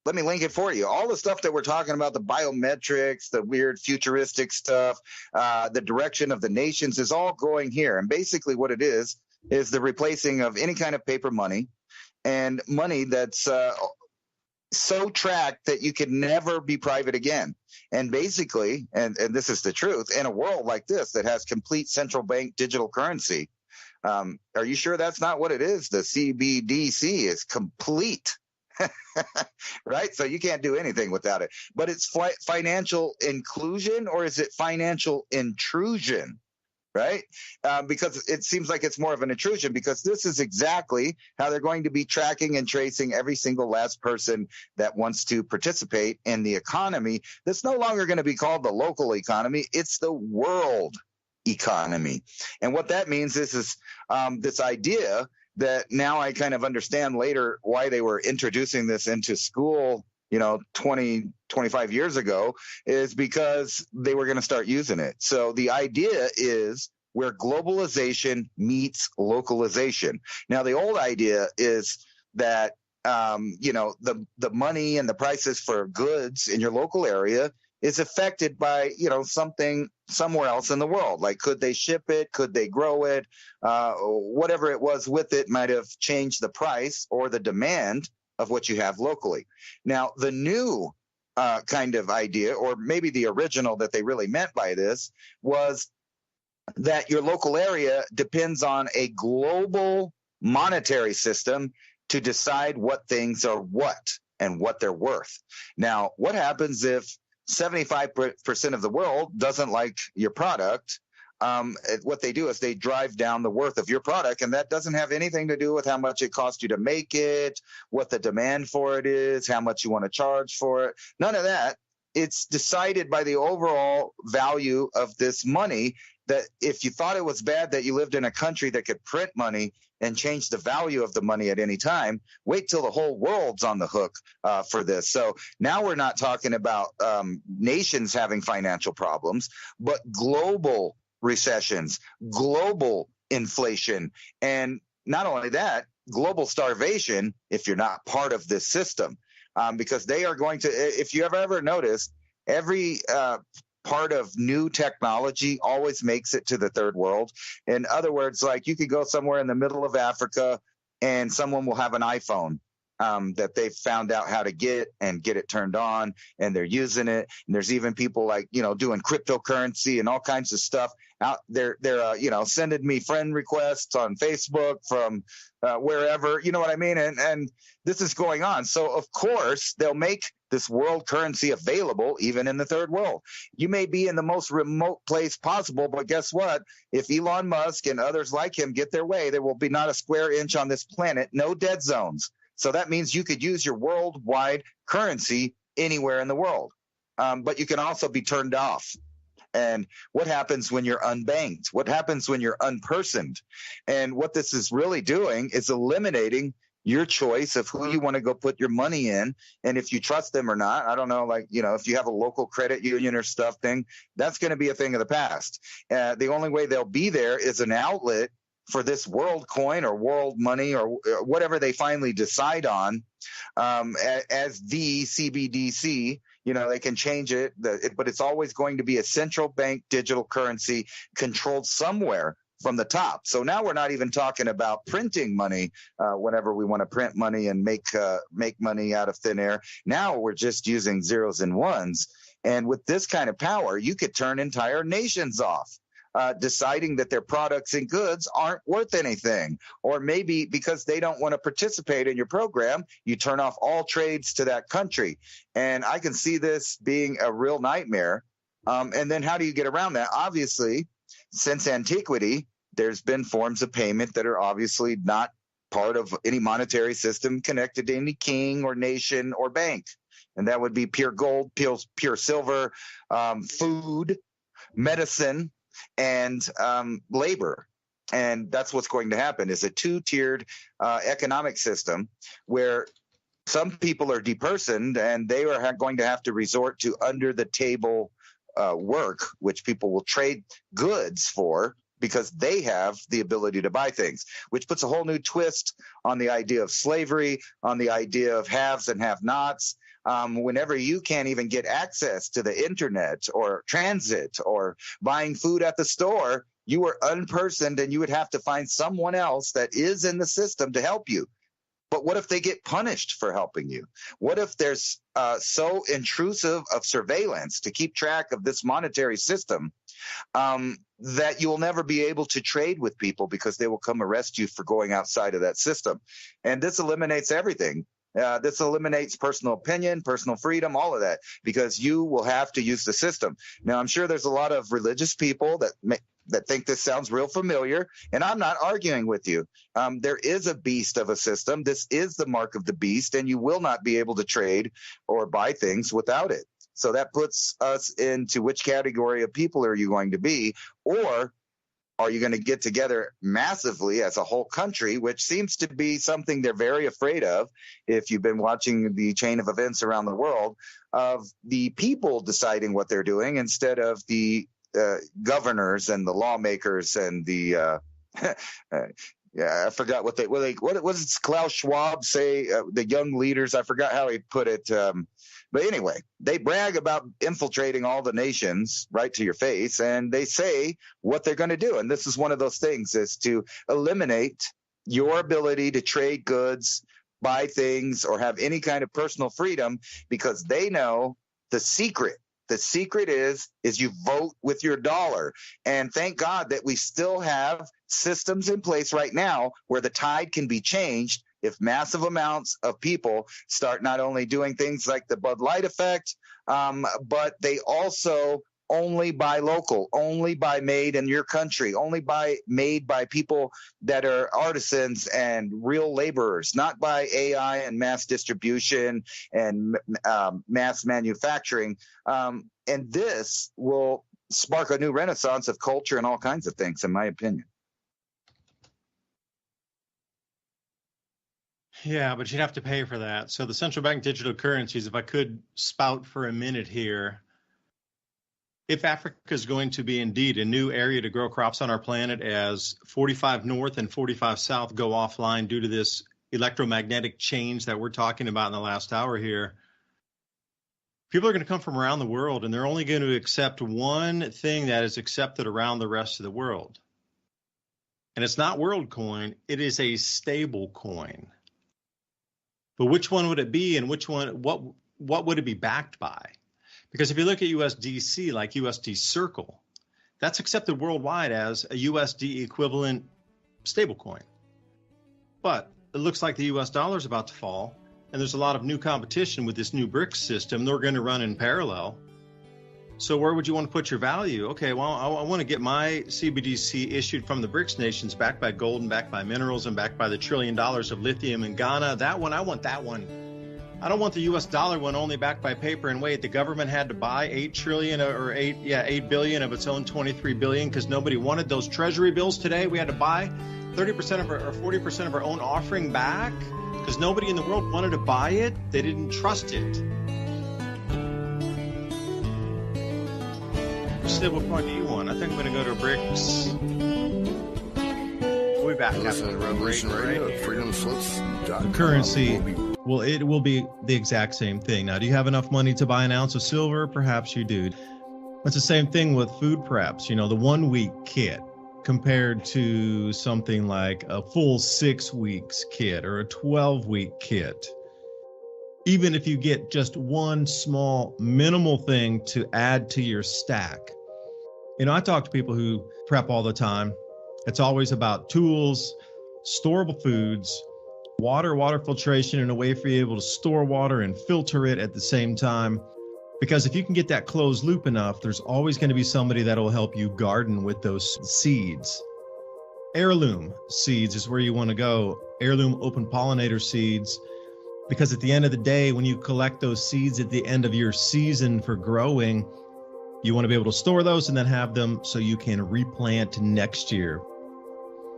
let me link it for you. All the stuff that we're talking about, the biometrics, the weird futuristic stuff, the direction of the nations is all going here. And basically what it is the replacing of any kind of paper money and money that's so tracked that you could never be private again. And basically, and this is the truth, in a world like this that has complete central bank digital currency, are you sure that's not what it is? The CBDC is complete. Right? So you can't do anything without it. But it's financial inclusion, or is it financial intrusion? Right? Because it seems like it's more of an intrusion, because this is exactly how they're going to be tracking and tracing every single last person that wants to participate in the economy. That's no longer going to be called the local economy. It's the world economy. And what that means is this idea that now I kind of understand later why they were introducing this into school, 20, 25 years ago, is because they were going to start using it. So the idea is where globalization meets localization. Now, the old idea is that, the money and the prices for goods in your local area is affected by, something somewhere else in the world. Like, could they ship it? Could they grow it? Whatever it was with it might have changed the price or the demand of what you have locally. Now, the new kind of idea, or maybe the original that they really meant by this, was that your local area depends on a global monetary system to decide what things are what and what they're worth. Now, what happens if 75% of the world doesn't like your product? What they do is they drive down the worth of your product, and that doesn't have anything to do with how much it costs you to make it, what the demand for it is, how much you want to charge for it. None of that. It's decided by the overall value of this money. That if you thought it was bad that you lived in a country that could print money and change the value of the money at any time, wait till the whole world's on the hook for this. So now we're not talking about nations having financial problems, but global recessions, global inflation, and not only that, global starvation if you're not part of this system. Because they are going to, if you ever noticed, every part of new technology always makes it to the third world. In other words, like, you could go somewhere in the middle of Africa and someone will have an iPhone, that they've found out how to get it turned on, and they're using it. And there's even people like, doing cryptocurrency and all kinds of stuff out there. They're sending me friend requests on Facebook from wherever, you know what I mean? And this is going on. So of course they'll make this world currency available even in the third world. You may be in the most remote place possible, but guess what? If Elon Musk and others like him get their way, there will be not a square inch on this planet, no dead zones. So that means you could use your worldwide currency anywhere in the world. But you can also be turned off. And what happens when you're unbanked? What happens when you're unpersoned? And what this is really doing is eliminating your choice of who you want to go put your money in, and if you trust them or not. I don't know, if you have a local credit union or stuff thing, that's going to be a thing of the past. The only way they'll be there is an outlet for this world coin or world money or whatever they finally decide on as the CBDC. They can change it, but it's always going to be a central bank digital currency controlled somewhere from the top. So now we're not even talking about printing money whenever we want to print money and make money out of thin air. Now we're just using zeros and ones. And with this kind of power, you could turn entire nations off, deciding that their products and goods aren't worth anything. Or maybe because they don't want to participate in your program, you turn off all trades to that country. And I can see this being a real nightmare. And then how do you get around that? Obviously, since antiquity, there's been forms of payment that are obviously not part of any monetary system connected to any king or nation or bank. And that would be pure gold, pure silver, food, medicine, and labor. And that's what's going to happen, is a two-tiered economic system where some people are depersoned and they are going to have to resort to under-the-table work, which people will trade goods for because they have the ability to buy things, which puts a whole new twist on the idea of slavery, on the idea of haves and have-nots. Whenever you can't even get access to the internet or transit or buying food at the store, you are unpersoned and you would have to find someone else that is in the system to help you. But what if they get punished for helping you? What if there's so intrusive of surveillance to keep track of this monetary system that you will never be able to trade with people because they will come arrest you for going outside of that system? And this eliminates everything. This eliminates personal opinion, personal freedom, all of that, because you will have to use the system. Now, I'm sure there's a lot of religious people that think this sounds real familiar, and I'm not arguing with you. There is a beast of a system. This is the mark of the beast, and you will not be able to trade or buy things without it. So that puts us into which category of people are you going to be, or are you going to get together massively as a whole country, which seems to be something they're very afraid of if you've been watching the chain of events around the world, of the people deciding what they're doing instead of the governors and the lawmakers and the I forgot what does Klaus Schwab say, the young leaders? I forgot how he put it. But anyway, they brag about infiltrating all the nations right to your face, and they say what they're going to do. And this is one of those things, is to eliminate your ability to trade goods, buy things, or have any kind of personal freedom, because they know the secret. The secret is you vote with your dollar. And thank God that we still have systems in place right now where the tide can be changed if massive amounts of people start not only doing things like the Bud Light effect, but they also only buy local, only buy made in your country, only buy made by people that are artisans and real laborers, not by AI and mass distribution and mass manufacturing. And this will spark a new renaissance of culture and all kinds of things, in my opinion. Yeah, but you'd have to pay for that. So the central bank digital currencies, if I could spout for a minute here, if Africa is going to be indeed a new area to grow crops on our planet as 45 North and 45 South go offline due to this electromagnetic change that we're talking about in the last hour here, people are going to come from around the world, and they're only going to accept one thing that is accepted around the rest of the world. And it's not WorldCoin, it is a stable coin. But which one would it be, and what would it be backed by? Because if you look at USDC, like USD Circle, that's accepted worldwide as a USD equivalent stablecoin. But it looks like the US dollar is about to fall, and there's a lot of new competition with this new BRICS system. They're going to run in parallel. So where would you want to put your value? Okay, well, I want to get my CBDC issued from the BRICS nations, backed by gold and backed by minerals and backed by the $1 trillion of lithium in Ghana. That one, I want that one. I don't want the US dollar one only backed by paper and weight. The government had to buy 8 billion of its own 23 billion because nobody wanted those treasury bills today. We had to buy 30% of or 40% of our own offering back because nobody in the world wanted to buy it. They didn't trust it. Stablecoin do you want? I think I'm going to go to BRICS. We'll be back after the Revolution Radio at freedomslips.com. Currency, well, it will be the exact same thing. Now, do you have enough money to buy an ounce of silver? Perhaps you do. It's the same thing with food preps. You know, the 1 week kit compared to something like a full 6 weeks kit or a 12-week kit. Even if you get just one small minimal thing to add to your stack. You know, I talk to people who prep all the time. It's always about tools, storable foods, water filtration, and a way for you able to store water and filter it at the same time. Because if you can get that closed loop enough, there's always going to be somebody that will help you garden with those seeds. Heirloom seeds is where you want to go. Heirloom open pollinator seeds. Because at the end of the day, when you collect those seeds at the end of your season for growing, you want to be able to store those and then have them so you can replant next year.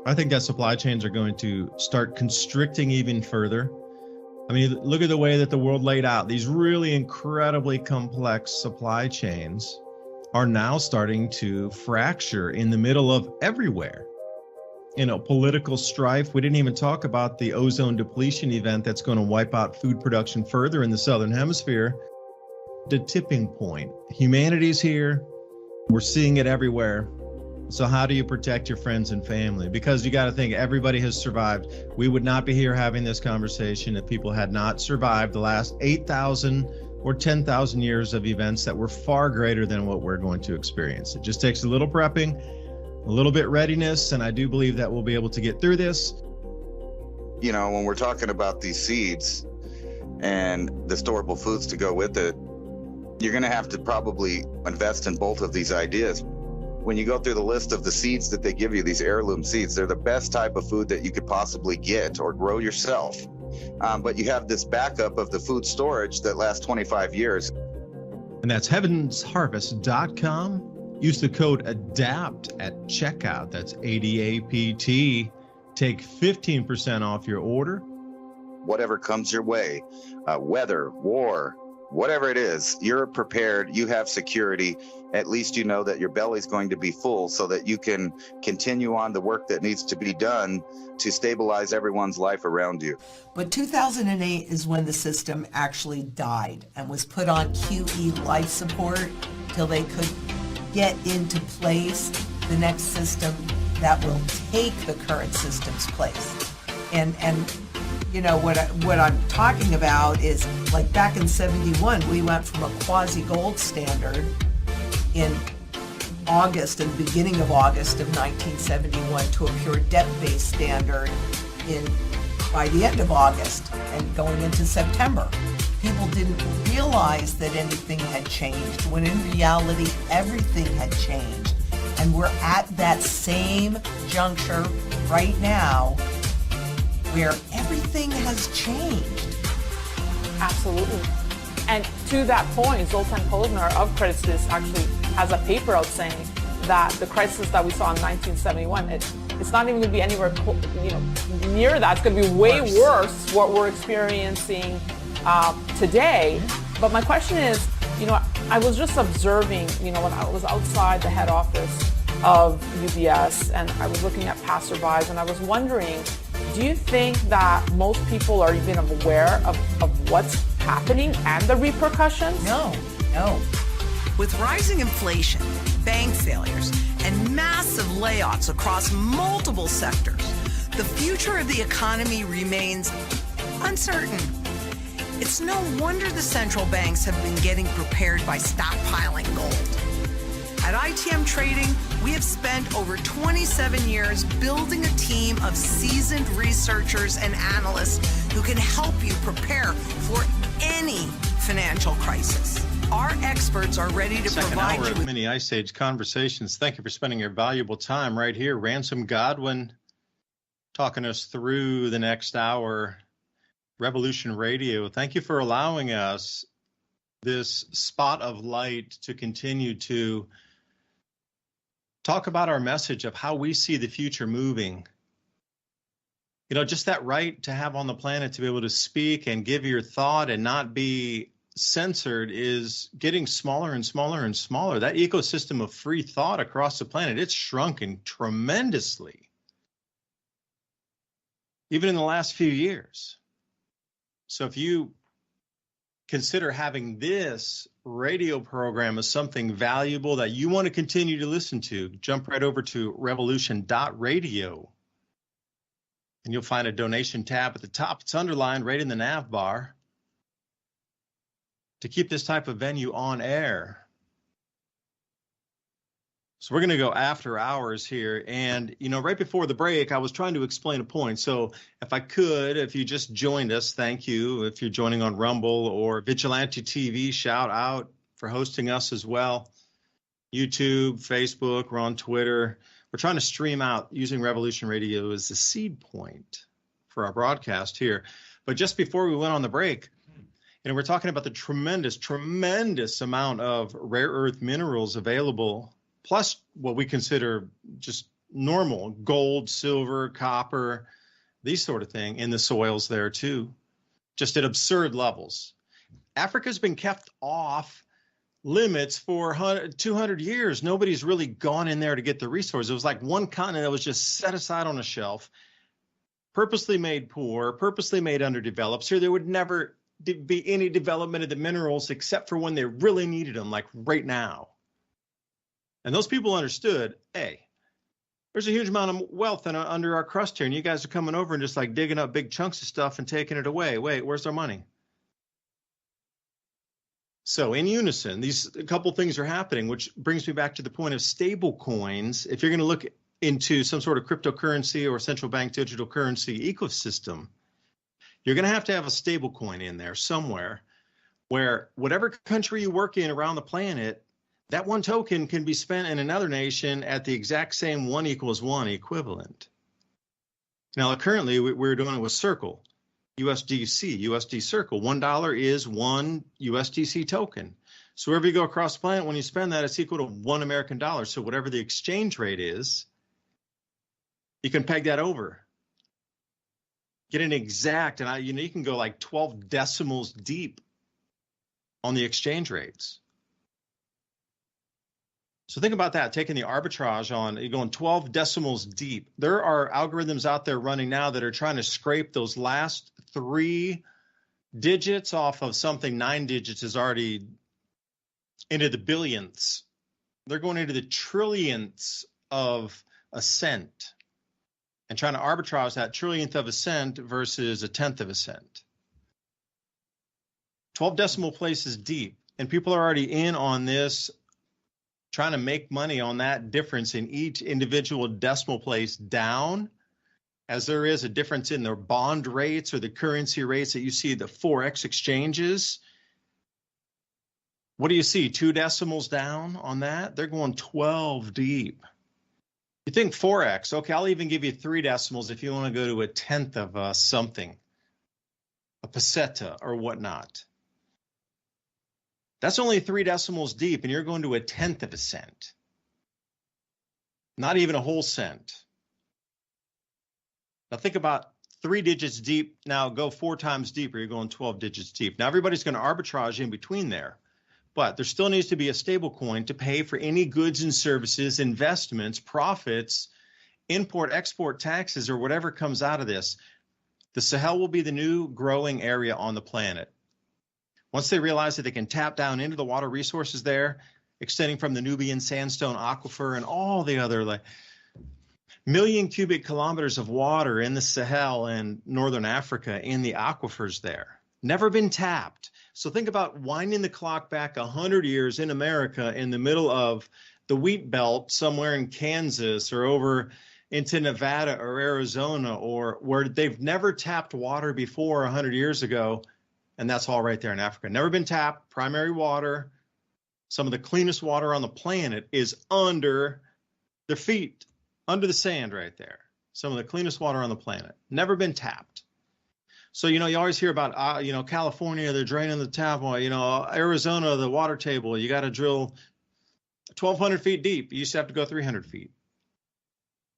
I think that supply chains are going to start constricting even further. I mean, look at the way that the world laid out. These really incredibly complex supply chains are now starting to fracture in the middle of everywhere. You know, political strife. We didn't even talk about the ozone depletion event that's going to wipe out food production further in the Southern Hemisphere. The tipping point. Humanity's here. We're seeing it everywhere. So how do you protect your friends and family? Because you got to think everybody has survived. We would not be here having this conversation if people had not survived the last 8,000 or 10,000 years of events that were far greater than what we're going to experience. It just takes a little prepping, a little bit readiness, and I do believe that we'll be able to get through this. You know, when we're talking about these seeds and the storable foods to go with it, you're going to have to probably invest in both of these ideas. When you go through the list of the seeds that they give you, these heirloom seeds, they're the best type of food that you could possibly get or grow yourself. But you have this backup of the food storage that lasts 25 years. And that's heavensharvest.com. Use the code ADAPT at checkout. That's ADAPT. Take 15% off your order. Whatever comes your way, weather, war, whatever it is, you're prepared, you have security. At least you know that your belly's going to be full so that you can continue on the work that needs to be done to stabilize everyone's life around you. But 2008 is when the system actually died and was put on QE life support till they could get into place the next system that will take the current system's place. And you know, what I'm talking about is, like, back in 71, we went from a quasi-gold standard in August and beginning of August of 1971 to a pure debt-based standard by the end of August and going into September. People didn't realize that anything had changed, when in reality, everything had changed. And we're at that same juncture right now where everything has changed. Absolutely. And to that point, Zoltan Kolodner of Credit Suisse actually has a paper out saying that the crisis that we saw in 1971, it's not even going to be anywhere near that. It's going to be way worse what we're experiencing today. But my question is, I was just observing, when I was outside the head office of UBS and I was looking at passerbys, and I was wondering, do you think that most people are even aware of what's happening and the repercussions? No. With rising inflation, bank failures, and massive layoffs across multiple sectors, the future of the economy remains uncertain. It's no wonder the central banks have been getting prepared by stockpiling gold. At ITM Trading, we have spent over 27 years building a team of seasoned researchers and analysts who can help you prepare for any financial crisis. Our experts are ready to provide you with Mini Ice Age Conversations. Thank you for spending your valuable time right here. Ransom Godwin talking us through the next hour. Revolution Radio. Thank you for allowing us this spot of light to continue to talk about our message of how we see the future moving. You know, just that right to have on the planet to be able to speak and give your thought and not be censored is getting smaller and smaller and smaller. That ecosystem of free thought across the planet, it's shrunken tremendously, even in the last few years. So if you consider having this radio program as something valuable that you want to continue to listen to, jump right over to revolution.radio and you'll find a donation tab at the top. It's underlined right in the nav bar to keep this type of venue on air. So we're going to go after hours here. And, you know, right before the break, I was trying to explain a point. So if I could, if you just joined us, thank you. If you're joining on Rumble or Vigilante TV, shout out for hosting us as well. YouTube, Facebook, we're on Twitter. We're trying to stream out using Revolution Radio as the seed point for our broadcast here. But just before we went on the break, you know, we're talking about the tremendous amount of rare earth minerals available, plus what we consider just normal gold, silver, copper, these sort of thing in the soils there too, just at absurd levels. Africa's been kept off limits for 200 years. Nobody's really gone in there to get the resources. It was like one continent that was just set aside on a shelf, purposely made poor, purposely made underdeveloped. So there would never be any development of the minerals except for when they really needed them, like right now. And those people understood, hey, there's a huge amount of wealth under our crust here, and you guys are coming over and just like digging up big chunks of stuff and taking it away. Wait, where's our money? So in unison, a couple things are happening, which brings me back to the point of stable coins. If you're going to look into some sort of cryptocurrency or central bank digital currency ecosystem, you're going to have a stable coin in there somewhere where whatever country you work in around the planet, that one token can be spent in another nation at the exact same 1=1 equivalent. Now, currently, we're doing it with Circle, USD Circle. $1 is one USDC token. So wherever you go across the planet, when you spend that, it's equal to $1 American. So whatever the exchange rate is, you can peg that over. Get an exact, and you can go like 12 decimals deep on the exchange rates. So think about that, taking the arbitrage on, you're going 12 decimals deep. There are algorithms out there running now that are trying to scrape those last 3 digits off of something 9 digits is already into the billionths. They're going into the trillionths of a cent and trying to arbitrage that trillionth of a cent versus a tenth of a cent. 12 decimal places deep, and people are already in on this, trying to make money on that difference in each individual decimal place down, as there is a difference in their bond rates or the currency rates that you see the Forex exchanges. What do you see? 2 decimals down on that? They're going 12 deep. You think Forex, okay, I'll even give you 3 decimals if you want to go to a tenth of something, a peseta or whatnot. That's only 3 decimals deep, and you're going to a tenth of a cent. Not even a whole cent. Now think about 3 digits deep. Now go 4 times deeper. You're going 12 digits deep. Now everybody's going to arbitrage in between there, but there still needs to be a stable coin to pay for any goods and services, investments, profits, import, export taxes, or whatever comes out of this. The Sahel will be the new growing area on the planet. Once they realize that they can tap down into the water resources there, extending from the Nubian sandstone aquifer and all the other like million cubic kilometers of water in the Sahel and northern Africa in the aquifers there. never been tapped. So think about winding the clock back 100 years in America in the middle of the wheat belt somewhere in Kansas or over into Nevada or Arizona, or where they've never tapped water before 100 years ago. And that's all right there in Africa. Never been tapped, primary water. Some of the cleanest water on the planet is under their feet, under the sand right there. Some of the cleanest water on the planet. Never been tapped. So, you always hear about, California, they're draining the tap. Well, Arizona, the water table, you got to drill 1,200 feet deep. You used to have to go 300 feet.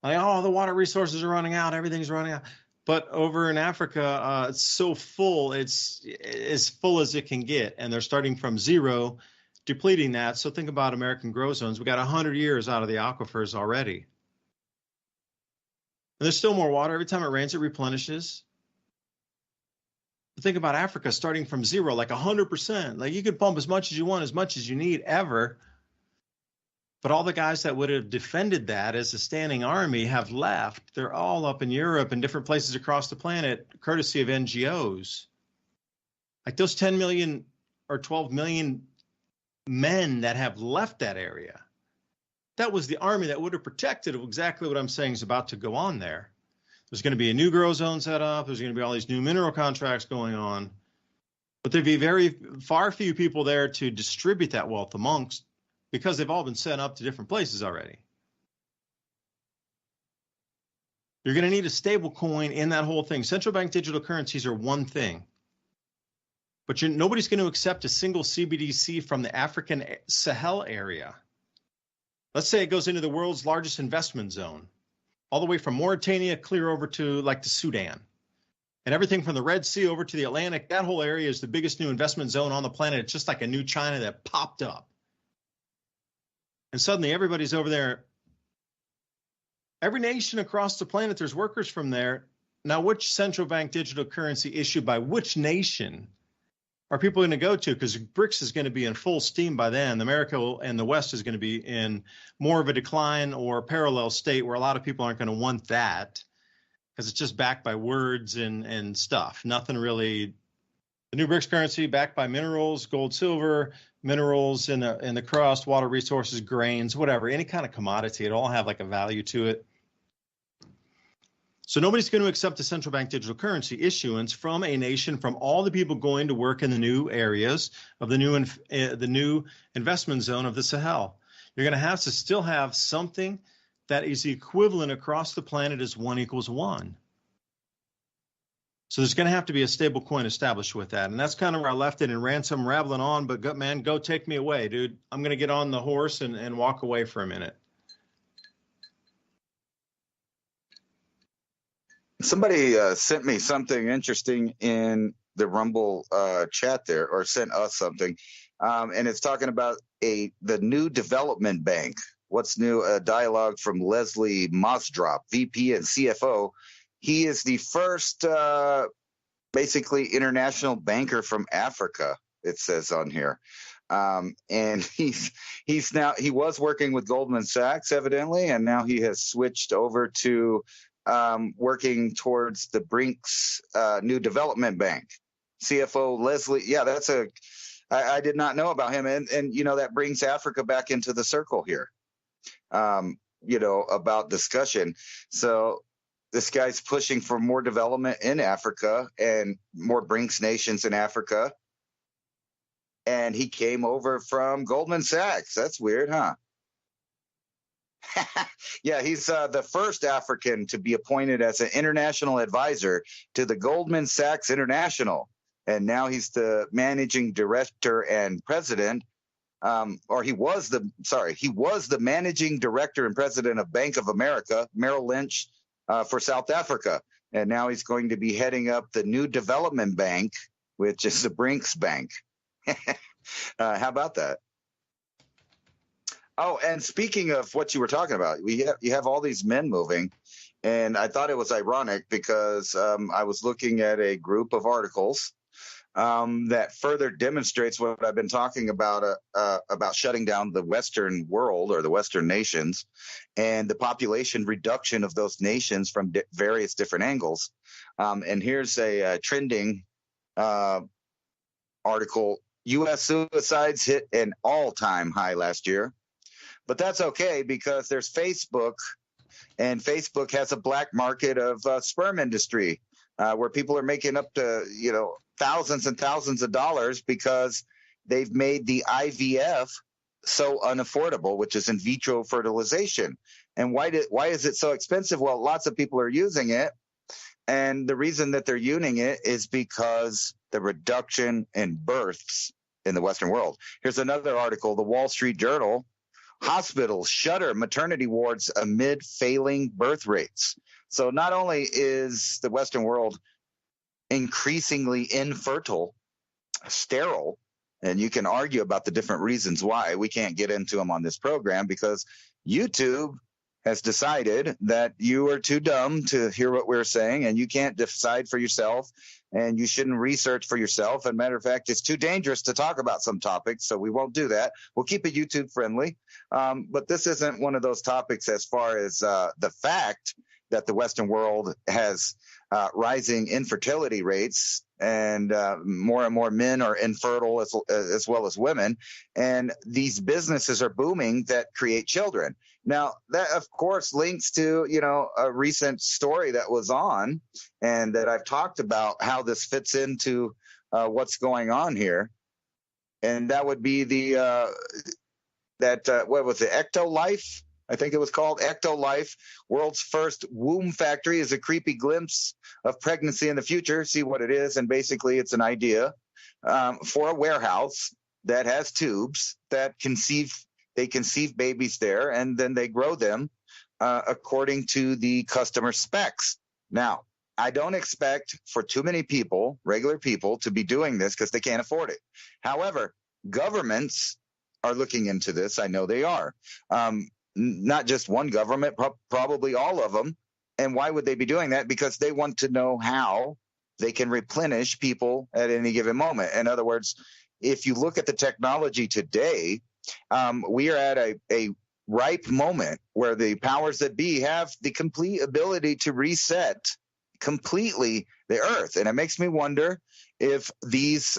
Like, the water resources are running out. Everything's running out. But over in Africa, it's so full, it's as full as it can get. And they're starting from zero, depleting that. So think about American grow zones. We got 100 years out of the aquifers already. And there's still more water. Every time it rains, it replenishes. But think about Africa starting from zero, like 100%. Like you could pump as much as you want, as much as you need ever. But all the guys that would have defended that as a standing army have left. They're all up in Europe and different places across the planet, courtesy of NGOs. Like those 10 million or 12 million men that have left that area. That was the army that would have protected exactly what I'm saying is about to go on there. There's going to be a new grow zone set up. There's going to be all these new mineral contracts going on. But there'd be far few people there to distribute that wealth amongst, because they've all been sent up to different places already. You're going to need a stable coin in that whole thing. Central bank digital currencies are one thing. But nobody's going to accept a single CBDC from the African Sahel area. Let's say it goes into the world's largest investment zone, all the way from Mauritania clear over to like the Sudan. And everything from the Red Sea over to the Atlantic, that whole area is the biggest new investment zone on the planet. It's just like a new China that popped up. And suddenly everybody's over there. Every nation across the planet, there's workers from there. Now, which central bank digital currency issued by which nation are people going to go to? Because BRICS is going to be in full steam by then. America and the West is going to be in more of a decline or parallel state where a lot of people aren't going to want that because it's just backed by words and stuff. Nothing really. The new BRICS currency backed by minerals, gold, silver, minerals in the crust, water resources, grains, whatever, any kind of commodity. It all have like a value to it. So nobody's going to accept a central bank digital currency issuance from a nation, from all the people going to work in the new areas of the new investment zone of the Sahel. You're going to have to still have something that is equivalent across the planet as 1 = 1. So there's going to have to be a stable coin established with that. And that's kind of where I left it in Ransom, rambling on. But go take me away, dude. I'm going to get on the horse and walk away for a minute. Somebody sent me something interesting in the Rumble chat there, or sent us something. And it's talking about the new development bank. What's new? A dialogue from Leslie Mosdrop, VP and CFO. He is the first, basically, international banker from Africa, it says on here. And he was working with Goldman Sachs, evidently, and now he has switched over to working towards the brics new development bank. CFO Leslie, I did not know about him. And that brings Africa back into the circle here, about discussion. So this guy's pushing for more development in Africa and more BRICS nations in Africa. And he came over from Goldman Sachs. That's weird, huh? Yeah, he's the first African to be appointed as an international advisor to the Goldman Sachs International. And now he's the managing director and president. He was the managing director and president of Bank of America, Merrill Lynch, for South Africa. And now he's going to be heading up the new development bank, which is the BRICS Bank. How about that? Oh, and speaking of what you were talking about, you have all these men moving. And I thought it was ironic because I was looking at a group of articles that further demonstrates what I've been talking about shutting down the Western world or the Western nations and the population reduction of those nations from various different angles. And here's a trending article, U.S. suicides hit an all-time high last year. But that's okay because there's Facebook, and Facebook has a black market of sperm industry where people are making up to, thousands and thousands of dollars because they've made the IVF so unaffordable, which is in vitro fertilization. And why is it so expensive? Well, lots of people are using it. And the reason that they're using it is because the reduction in births in the Western world. Here's another article, the Wall Street Journal. Hospitals shutter maternity wards amid failing birth rates. So not only is the Western world increasingly infertile, sterile, and you can argue about the different reasons why. We can't get into them on this program because YouTube has decided that you are too dumb to hear what we're saying, and you can't decide for yourself, and you shouldn't research for yourself. And matter of fact, it's too dangerous to talk about some topics, so we won't do that. We'll keep it YouTube friendly. But this isn't one of those topics as far as the fact that the Western world has rising infertility rates, and more and more men are infertile as well as women. And these businesses are booming that create children. Now, that, of course, links to, a recent story that was on and that I've talked about how this fits into what's going on here. And that would be what was it, Ectolife? I think it was called Ectolife. World's first womb factory is a creepy glimpse of pregnancy in the future. See what it is. And basically, it's an idea for a warehouse that has tubes that conceive babies there, and then they grow them according to the customer specs. Now, I don't expect for too many people, regular people, to be doing this because they can't afford it. However, governments are looking into this. I know they are. Not just one government, probably all of them. And why would they be doing that? Because they want to know how they can replenish people at any given moment. In other words, if you look at the technology today, we are at a ripe moment where the powers that be have the complete ability to reset completely the earth. And it makes me wonder if these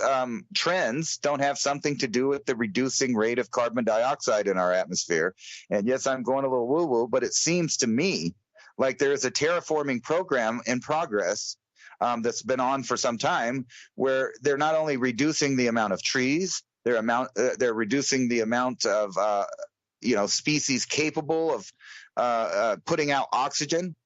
trends don't have something to do with the reducing rate of carbon dioxide in our atmosphere. And yes, I'm going a little woo-woo, but it seems to me like there is a terraforming program in progress that's been on for some time, where they're not only reducing the amount of trees, they're reducing the amount of species capable of putting out oxygen,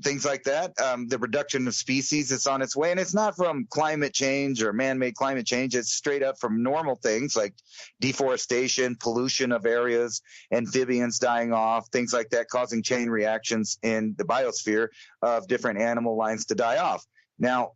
things like that. The reduction of species is on its way, and it's not from climate change or man-made climate change. It's straight up from normal things like deforestation, pollution of areas, amphibians dying off, things like that, causing chain reactions in the biosphere of different animal lines to die off. Now,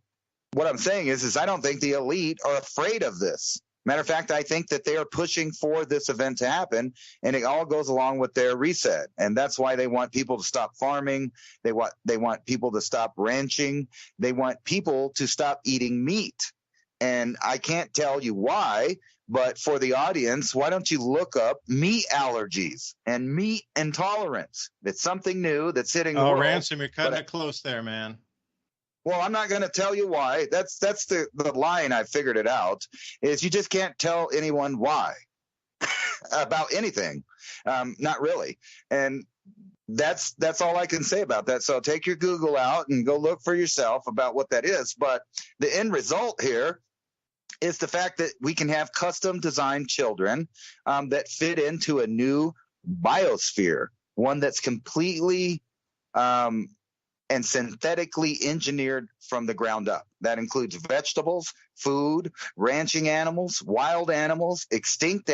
what I'm saying is I don't think the elite are afraid of this. Matter of fact, I think that they are pushing for this event to happen, and it all goes along with their reset. And that's why they want people to stop farming. They want people to stop ranching. They want people to stop eating meat. And I can't tell you why, but for the audience, why don't you look up meat allergies and meat intolerance? It's something new that's hitting the world. Ransom, you're cutting it close there, man. Well, I'm not going to tell you why. That's the line. I figured it out, is you just can't tell anyone why about anything. Not really. And that's all I can say about that. So take your Google out and go look for yourself about what that is. But the end result here is the fact that we can have custom designed children that fit into a new biosphere, one that's completely and synthetically engineered from the ground up. That includes vegetables, food, ranching animals, wild animals, extinct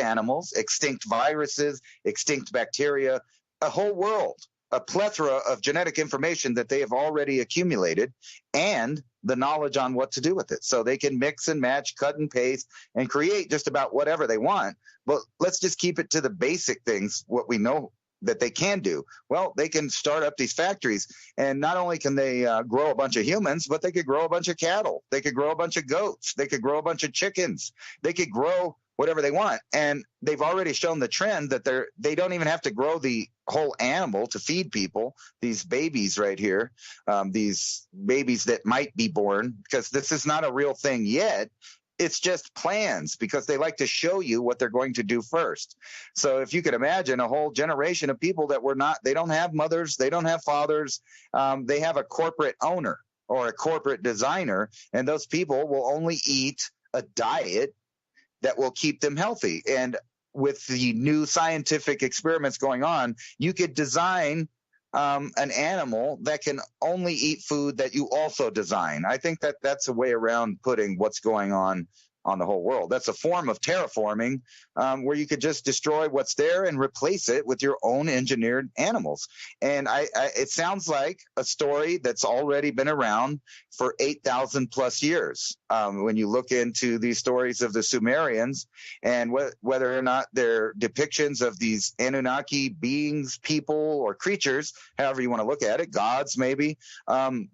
viruses, extinct bacteria, a whole world, a plethora of genetic information that they have already accumulated, and the knowledge on what to do with it. So they can mix and match, cut and paste, and create just about whatever they want. But let's just keep it to the basic things, what we know that they can do. Well, they can start up these factories, and not only can they grow a bunch of humans, but they could grow a bunch of cattle. They could grow a bunch of goats. They could grow a bunch of chickens. They could grow whatever they want. And they've already shown the trend that they don't even have to grow the whole animal to feed people. These babies right here, these babies that might be born, because this is not a real thing yet. It's just plans, because they like to show you what they're going to do first. So if you could imagine a whole generation of people that they don't have mothers, they don't have fathers, they have a corporate owner or a corporate designer, and those people will only eat a diet that will keep them healthy. And with the new scientific experiments going on, you could design an animal that can only eat food that you also design. I think that that's a way around putting what's going on the whole world. That's a form of terraforming, where you could just destroy what's there and replace it with your own engineered animals. And it sounds like a story that's already been around for 8,000 plus years. When you look into these stories of the Sumerians and whether or not they're depictions of these Anunnaki beings, people, or creatures, however you want to look at it, gods maybe,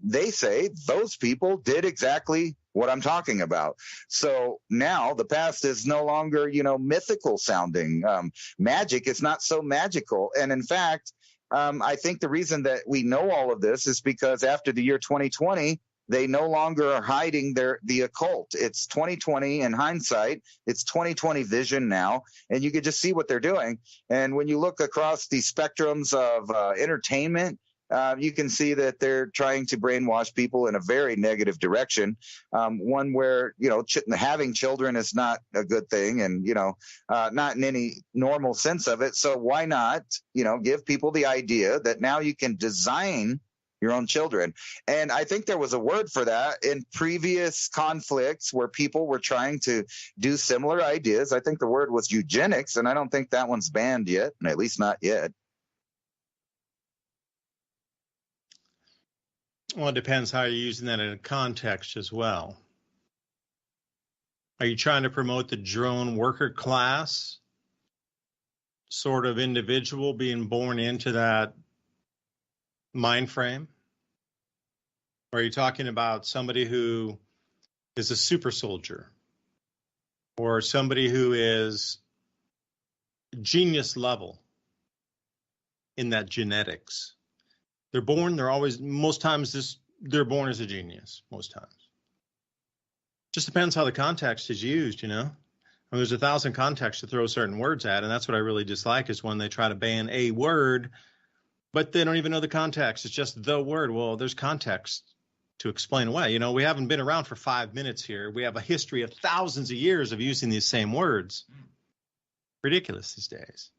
they say those people did exactly what I'm talking about. So now the past is no longer, mythical sounding. Magic is not so magical. And in fact, I think the reason that we know all of this is because after the year 2020, they no longer are hiding the occult. It's 2020 in hindsight. It's 2020 vision now, and you can just see what they're doing. And when you look across the spectrums of entertainment, you can see that they're trying to brainwash people in a very negative direction, one where, having children is not a good thing and, not in any normal sense of it. So why not, give people the idea that now you can design your own children. And I think there was a word for that in previous conflicts where people were trying to do similar ideas. I think the word was eugenics, and I don't think that one's banned yet, at least not yet. Well, it depends how you're using that in a context as well. Are you trying to promote the drone worker class sort of individual being born into that mind frame? Or are you talking about somebody who is a super soldier or somebody who is genius level in that genetics? They're born, they're born as a genius, most times. Just depends how the context is used, there's 1,000 contexts to throw certain words at, and that's what I really dislike is when they try to ban a word, but they don't even know the context. It's just the word. Well, there's context to explain away. We haven't been around for 5 minutes here. We have a history of thousands of years of using these same words. Ridiculous these days.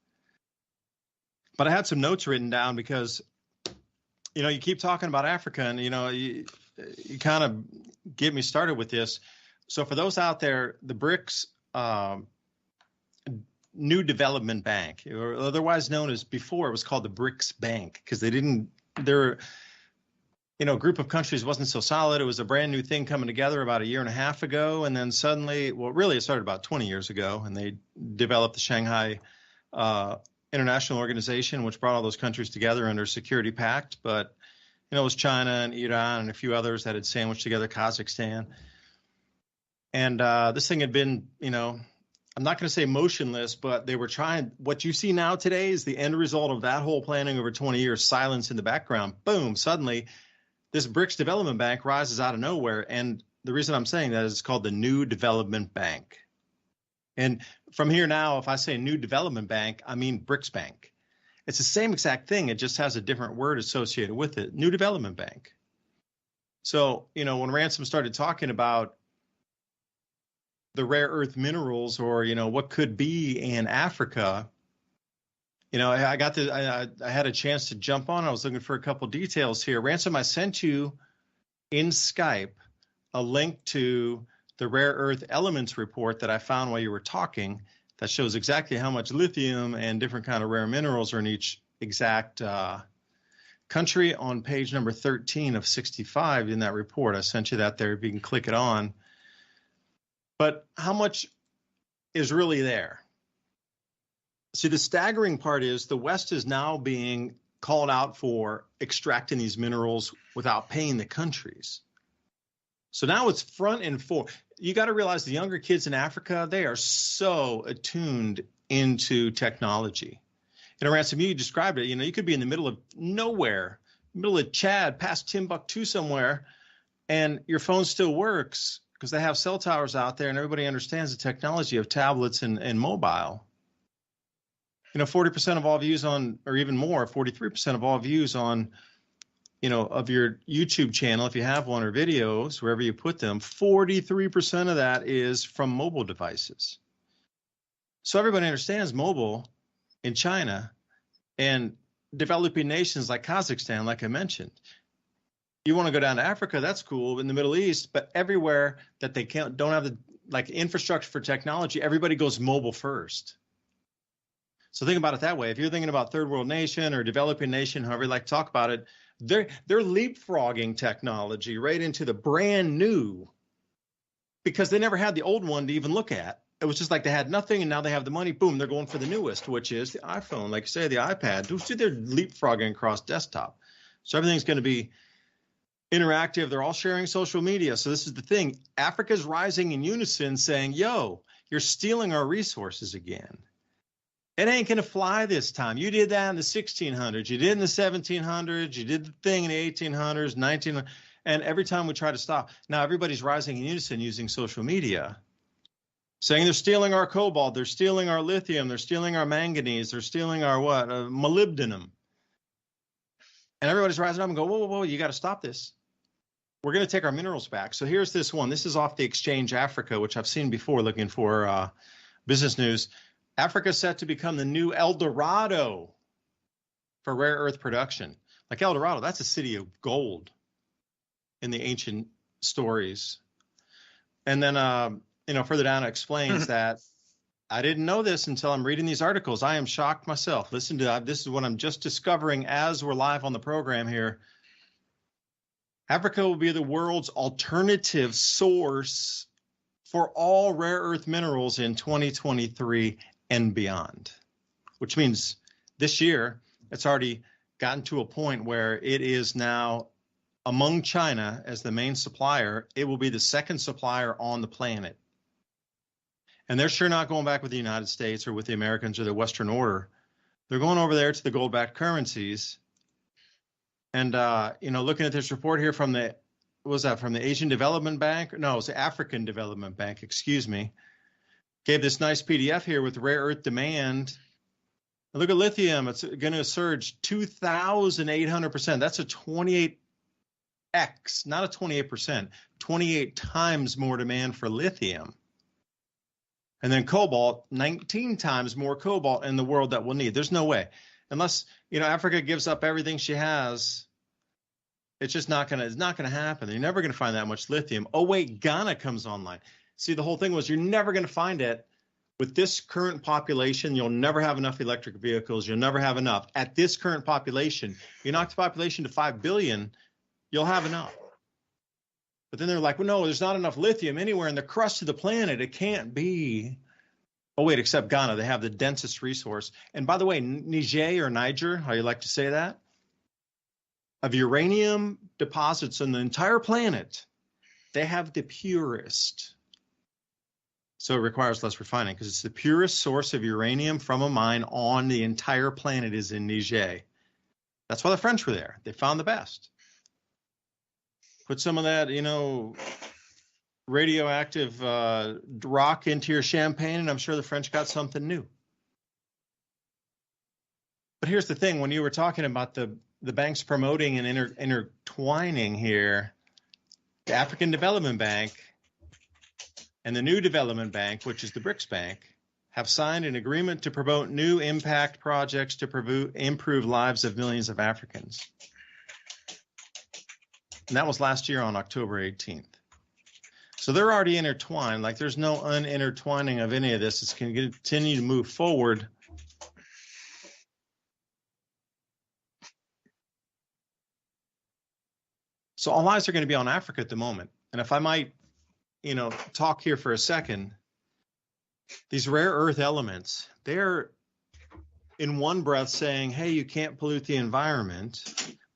But I had some notes written down because you keep talking about Africa, and, you kind of get me started with this. So for those out there, the BRICS New Development Bank, or otherwise known as, before it was called the BRICS Bank, because a group of countries wasn't so solid. It was a brand new thing coming together about a year and a half ago. And then suddenly, really it started about 20 years ago, and they developed the Shanghai International Organization, which brought all those countries together under a security pact. But, it was China and Iran and a few others that had sandwiched together, Kazakhstan. And this thing had been, I'm not going to say motionless, but they were trying. What you see now today is the end result of that whole planning over 20 years, silence in the background. Boom, suddenly this BRICS Development Bank rises out of nowhere. And the reason I'm saying that is it's called the New Development Bank. And from here now, if I say New Development Bank, I mean BRICS Bank. It's the same exact thing. It just has a different word associated with it, New Development Bank. So, when Ransom started talking about the rare earth minerals or, what could be in Africa, I had a chance to jump on. I was looking for a couple details here. Ransom, I sent you in Skype a link to the rare earth elements report that I found while you were talking that shows exactly how much lithium and different kind of rare minerals are in each exact country on page number 13 of 65 in that report. I sent you that there if you can click it on. But how much is really there? See, the staggering part is the West is now being called out for extracting these minerals without paying the countries. So now it's front and forth. You got to realize the younger kids in Africa, they are so attuned into technology. Ransom, you described it. You could be in the middle of nowhere, middle of Chad, past Timbuktu somewhere, and your phone still works because they have cell towers out there, and everybody understands the technology of tablets and mobile. 40% of all views on, or even more, 43% of all views on, of your YouTube channel, if you have one, or videos, wherever you put them, 43% of that is from mobile devices. So everybody understands mobile in China and developing nations like Kazakhstan, like I mentioned. You want to go down to Africa, that's cool, in the Middle East, but everywhere that they don't have the infrastructure for technology, everybody goes mobile first. So think about it that way. If you're thinking about third world nation or developing nation, however you like to talk about it, they're leapfrogging technology right into the brand new, because they never had the old one to even look at. It was just like they had nothing, and now they have the money. Boom, they're going for the newest, which is the iPhone, like you say, the iPad. They're leapfrogging across desktop. So everything's going to be interactive. They're all sharing social media. So this is the thing. Africa's rising in unison saying, yo, you're stealing our resources again. It ain't going to fly this time. You did that in the 1600s. You did in the 1700s. You did the thing in the 1800s, 1900s. And every time we try to stop, now everybody's rising in unison using social media, saying they're stealing our cobalt, they're stealing our lithium, they're stealing our manganese, they're stealing our what? Molybdenum. And everybody's rising up and go, whoa, whoa, whoa, you got to stop this. We're going to take our minerals back. So here's this one. This is off the Exchange Africa, which I've seen before looking for business news. Africa set to become the new El Dorado for rare earth production. Like El Dorado, that's a city of gold in the ancient stories. And then, further down it explains that I didn't know this until I'm reading these articles. I am shocked myself. Listen to that. This is what I'm just discovering as we're live on the program here. Africa will be the world's alternative source for all rare earth minerals in 2023 and beyond, which means this year it's already gotten to a point where it is now among China as the main supplier. It will be the second supplier on the planet. And they're sure not going back with the United States or with the Americans or the Western order. They're going over there to the gold-backed currencies. And, looking at this report here from the Asian Development Bank? No, it was the African Development Bank, excuse me. Gave this nice PDF here with rare earth demand. And look at lithium. It's going to surge 2,800%. That's a 28x, not a 28%, 28 times more demand for lithium. And then cobalt, 19 times more cobalt in the world that we'll need. There's no way. Unless, Africa gives up everything she has, it's just not going to happen. You're never going to find that much lithium. Oh, wait, Ghana comes online. See, the whole thing was you're never going to find it. With this current population, you'll never have enough electric vehicles. You'll never have enough. At this current population, you knock the population to 5 billion, you'll have enough. But then they're like, well, no, there's not enough lithium anywhere in the crust of the planet. It can't be. Oh, wait, except Ghana. They have the densest resource. And by the way, Niger, how you like to say that, of uranium deposits on the entire planet, they have the purest. So it requires less refining because it's the purest source of uranium from a mine on the entire planet is in Niger. That's why the French were there. They found the best. Put some of that, radioactive rock into your champagne, and I'm sure the French got something new. But here's the thing. When you were talking about the banks promoting and intertwining here, the African Development Bank and the New Development Bank, which is the BRICS Bank, have signed an agreement to promote new impact projects to improve lives of millions of Africans. And that was last year on October 18th. So they're already intertwined. Like there's no unintertwining of any of this. It's going to continue to move forward. So all eyes are going to be on Africa at the moment. And if I might, talk here for a second, these rare earth elements, they're in one breath saying, hey, you can't pollute the environment.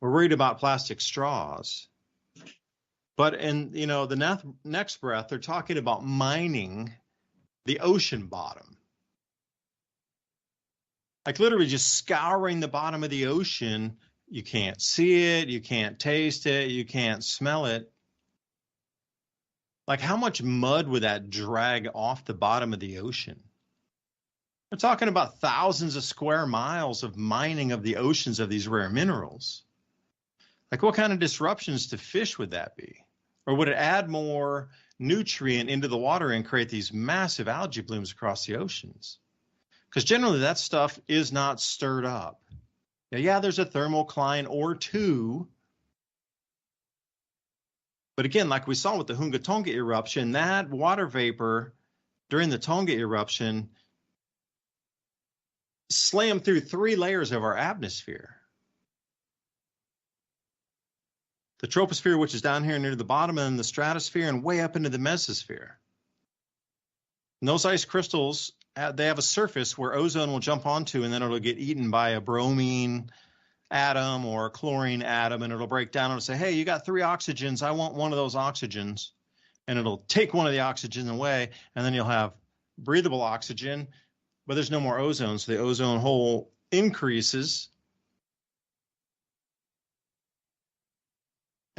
We're worried about plastic straws. But in, the next breath, they're talking about mining the ocean bottom. Like literally just scouring the bottom of the ocean. You can't see it, you can't taste it, you can't smell it. Like, how much mud would that drag off the bottom of the ocean? We're talking about thousands of square miles of mining of the oceans of these rare minerals. Like, what kind of disruptions to fish would that be? Or would it add more nutrient into the water and create these massive algae blooms across the oceans? Because generally that stuff is not stirred up. Yeah, there's a thermocline or two. But again, like we saw with the Hunga Tonga eruption, that water vapor during the Tonga eruption slammed through 3 layers of our atmosphere. The troposphere, which is down here near the bottom, and the stratosphere, and way up into the mesosphere. And those ice crystals, they have a surface where ozone will jump onto, and then it'll get eaten by a bromine atom or a chlorine atom, and it'll break down and it'll say, hey, you got 3 oxygens. I want one of those oxygens. And it'll take one of the oxygens away, and then you'll have breathable oxygen, but there's no more ozone, so the ozone hole increases.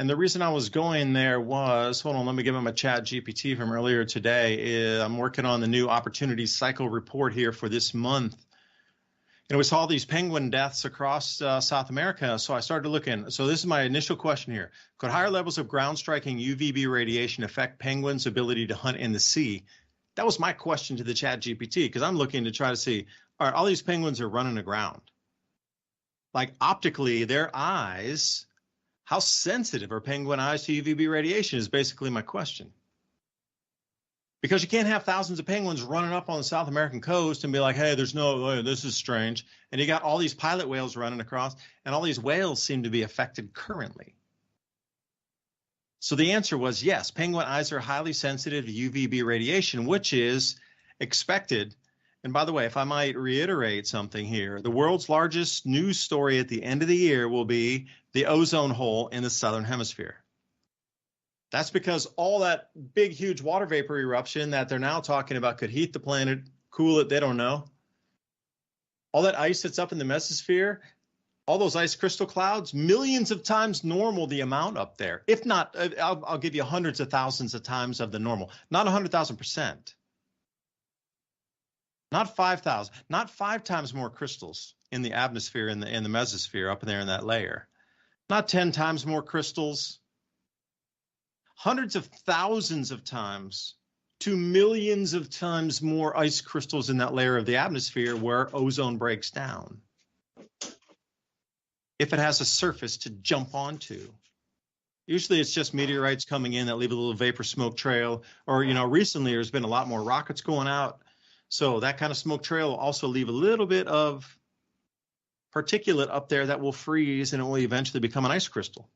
And the reason I was going there was, hold on, let me give him a chat GPT from earlier today. I'm working on the new opportunity cycle report here for this month. We saw all these penguin deaths across South America, so I started looking. So this is my initial question here. Could higher levels of ground striking UVB radiation affect penguins' ability to hunt in the sea? That was my question to the chat GPT, because I'm looking to try to see, all right, all these penguins are running aground. Like, optically, their eyes, how sensitive are penguin eyes to UVB radiation is basically my question. Because you can't have thousands of penguins running up on the South American coast and be like, hey, there's no, this is strange. And you got all these pilot whales running across, and all these whales seem to be affected currently. So the answer was yes, penguin eyes are highly sensitive to UVB radiation, which is expected. And by the way, if I might reiterate something here, the world's largest news story at the end of the year will be the ozone hole in the southern hemisphere. That's because all that big, huge water vapor eruption that they're now talking about could heat the planet, cool it, they don't know. All that ice that's up in the mesosphere, all those ice crystal clouds, millions of times normal the amount up there. If not, I'll give you hundreds of thousands of times of the normal, not 100,000%. Not 5,000, not 5 times more crystals in the atmosphere, in the mesosphere up there in that layer. Not 10 times more crystals. Hundreds of thousands of times to millions of times more ice crystals in that layer of the atmosphere where ozone breaks down. If it has a surface to jump onto. Usually it's just meteorites coming in that leave a little vapor smoke trail, or, recently there's been a lot more rockets going out. So that kind of smoke trail will also leave a little bit of particulate up there that will freeze, and it will eventually become an ice crystal.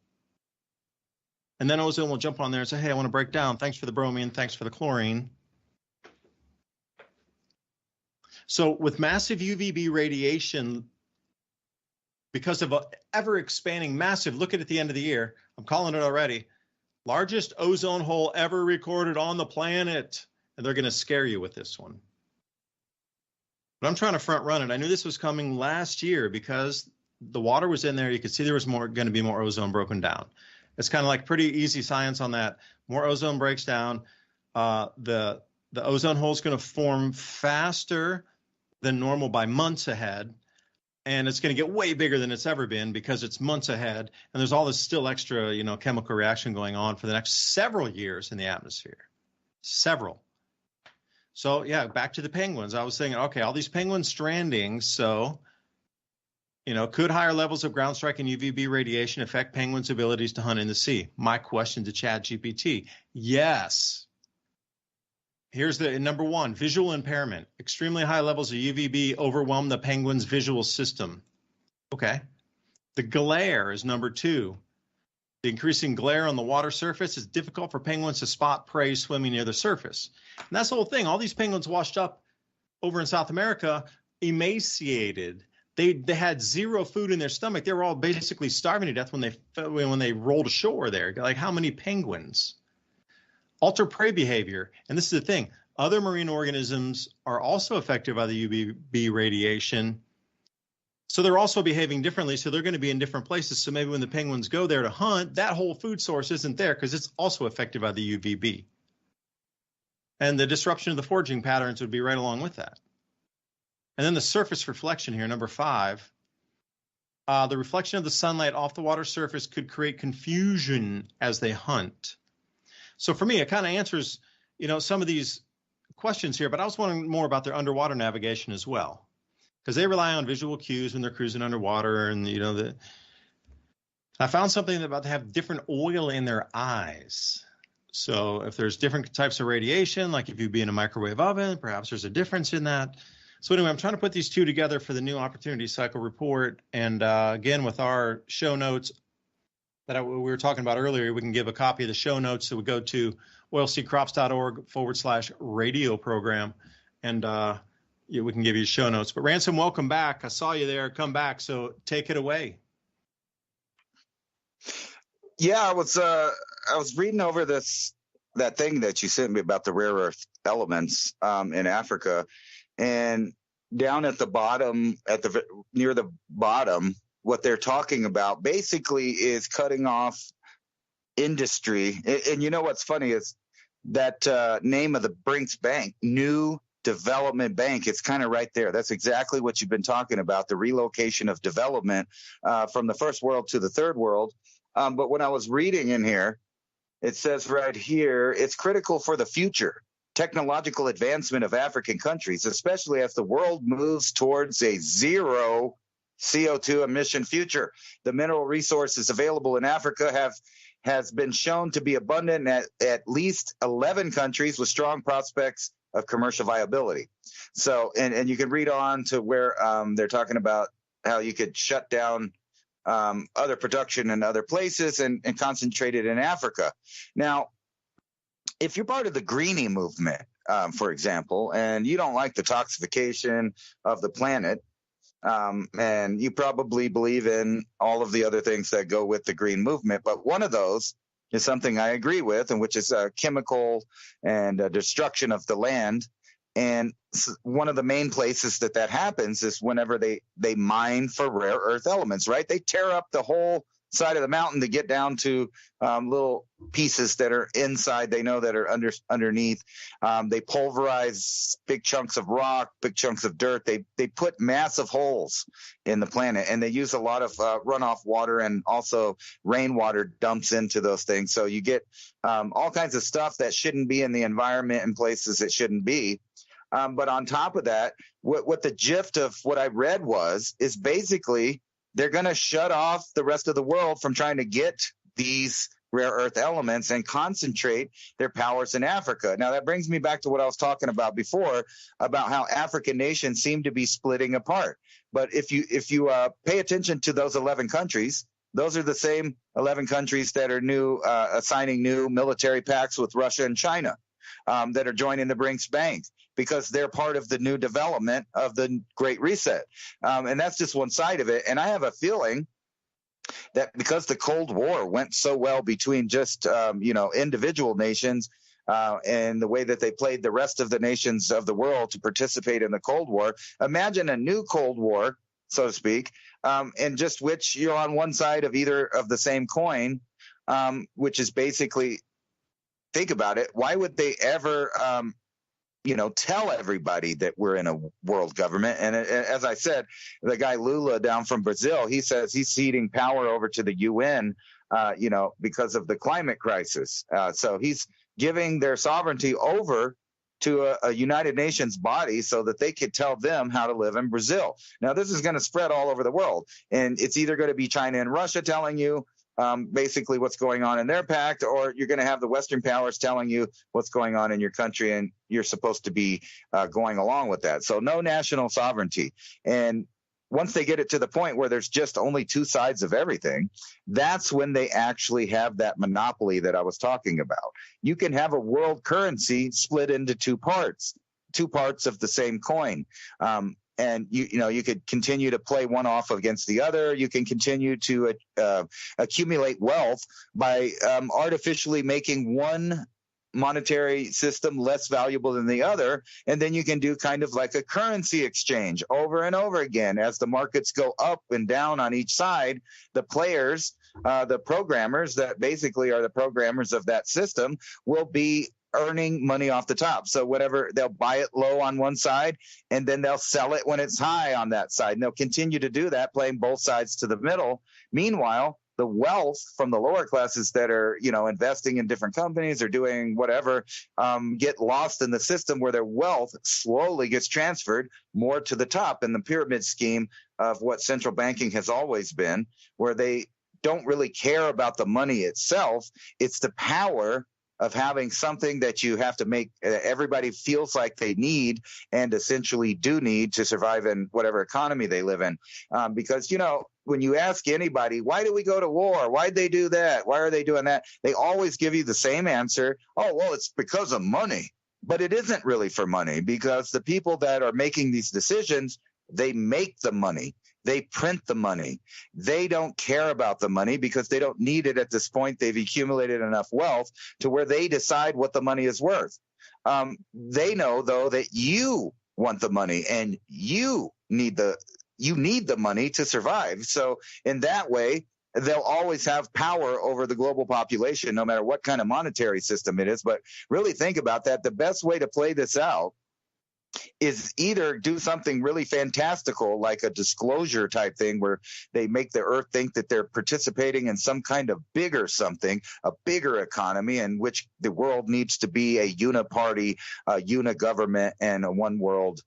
And then ozone will jump on there and say, hey, I want to break down. Thanks for the bromine. Thanks for the chlorine. So with massive UVB radiation, because of an ever-expanding massive, look at the end of the year, I'm calling it already, largest ozone hole ever recorded on the planet. And they're going to scare you with this one. But I'm trying to front run it. I knew this was coming last year because the water was in there. You could see there was going to be more ozone broken down. It's kind of like pretty easy science on that. More ozone breaks down. The ozone hole is going to form faster than normal by months ahead. And it's going to get way bigger than it's ever been because it's months ahead. And there's all this still extra, chemical reaction going on for the next several years in the atmosphere. Several. So yeah, back to the penguins. I was thinking, okay, all these penguins stranding. So, could higher levels of ground striking UVB radiation affect penguins' abilities to hunt in the sea? My question to ChatGPT, yes. Here's the number 1, visual impairment. Extremely high levels of UVB overwhelm the penguin's visual system. Okay. The glare is number 2. The increasing glare on the water surface is difficult for penguins to spot prey swimming near the surface. And that's the whole thing. All these penguins washed up over in South America, emaciated. They had zero food in their stomach. They were all basically starving to death when they rolled ashore there. Like, how many penguins? Alter prey behavior. And this is the thing. Other marine organisms are also affected by the UVB radiation. So they're also behaving differently. So they're going to be in different places. So maybe when the penguins go there to hunt, that whole food source isn't there because it's also affected by the UVB. And the disruption of the foraging patterns would be right along with that. And then the surface reflection here, number 5. The reflection of the sunlight off the water surface could create confusion as they hunt. So for me, it kind of answers, some of these questions here, but I was wondering more about their underwater navigation as well, because they rely on visual cues when they're cruising underwater. And, I found something about to have different oil in their eyes. So if there's different types of radiation, like if you be in a microwave oven, perhaps there's a difference in that. So anyway, I'm trying to put these two together for the new opportunity cycle report. And again, with our show notes that we were talking about earlier, we can give a copy of the show notes that would go to oilseedcrops.org/radio program. And we can give you show notes. But Ransom, welcome back. I saw you there. Come back. So take it away. Yeah, I was reading over that thing that you sent me about the rare earth elements in Africa, and down at the bottom, near the bottom, what they're talking about basically is cutting off industry. And you know what's funny is that name of the brics Bank, New Development Bank. It's kind of right there. That's exactly what you've been talking about, the relocation of development from the first world to the third world. But when I was reading in here, it says right here, it's critical for the future technological advancement of African countries, especially as the world moves towards a zero CO2 emission future. The mineral resources available in Africa has been shown to be abundant at least 11 countries with strong prospects of commercial viability. So, and you can read on to where they're talking about how you could shut down other production in other places and concentrate it in Africa. Now, if you're part of the greenie movement, for example, and you don't like the toxification of the planet, and you probably believe in all of the other things that go with the green movement, but one of those is something I agree with, and which is chemical and destruction of the land. And one of the main places that happens is whenever they mine for rare earth elements, right? They tear up the whole side of the mountain to get down to little pieces that are inside, they know that are underneath. They pulverize big chunks of rock, big chunks of dirt. They put massive holes in the planet, and they use a lot of runoff water, and also rainwater dumps into those things. So you get all kinds of stuff that shouldn't be in the environment in places it shouldn't be. But on top of that, what the gist of what I read is basically they're going to shut off the rest of the world from trying to get these rare earth elements and concentrate their powers in Africa. Now, that brings me back to what I was talking about before, about how African nations seem to be splitting apart. But if you pay attention to those 11 countries, those are the same 11 countries that are assigning new military pacts with Russia and China, that are joining the brics Bank, because they're part of the new development of the Great Reset. And that's just one side of it. And I have a feeling that because the Cold War went so well between just, individual nations and the way that they played the rest of the nations of the world to participate in the Cold War, imagine a new Cold War, so to speak, and just which you're on one side of either of the same coin, which is basically, think about it, why would they ever tell everybody that we're in a world government? And as I said, the guy Lula down from Brazil, he says he's ceding power over to the UN, because of the climate crisis. So he's giving their sovereignty over to a United Nations body so that they could tell them how to live in Brazil. Now, this is going to spread all over the world, and it's either going to be China and Russia telling you basically what's going on in their pact, or you're going to have the Western powers telling you what's going on in your country, and you're supposed to be going along with that. So no national sovereignty. And once they get it to the point where there's just only two sides of everything, that's when they actually have that monopoly that I was talking about. You can have a world currency split into two parts of the same coin. And you could continue to play one off against the other. You can continue to accumulate wealth by artificially making one monetary system less valuable than the other, and then you can do kind of like a currency exchange over and over again. As the markets go up and down on each side, the players, the programmers that basically are the programmers of that system, will be earning money off the top. So whatever, they'll buy it low on one side, and then they'll sell it when it's high on that side. And they'll continue to do that, playing both sides to the middle. Meanwhile, the wealth from the lower classes that are, investing in different companies or doing whatever, get lost in the system where their wealth slowly gets transferred more to the top in the pyramid scheme of what central banking has always been, where they don't really care about the money itself. It's the power of having something that you have to make everybody feels like they need and essentially do need to survive in whatever economy they live in. Because, when you ask anybody, why do we go to war? Why'd they do that? Why are they doing that? They always give you the same answer. Oh, well, it's because of money. But it isn't really for money, because the people that are making these decisions, they make the money. They print the money. They don't care about the money because they don't need it at this point. They've accumulated enough wealth to where they decide what the money is worth. They know, though, that you want the money and you need the money to survive. So in that way, they'll always have power over the global population, no matter what kind of monetary system it is. But really think about that. The best way to play this out is either do something really fantastical, like a disclosure type thing where they make the earth think that they're participating in some kind of bigger something, a bigger economy in which the world needs to be a uniparty, unigovernment, and a one world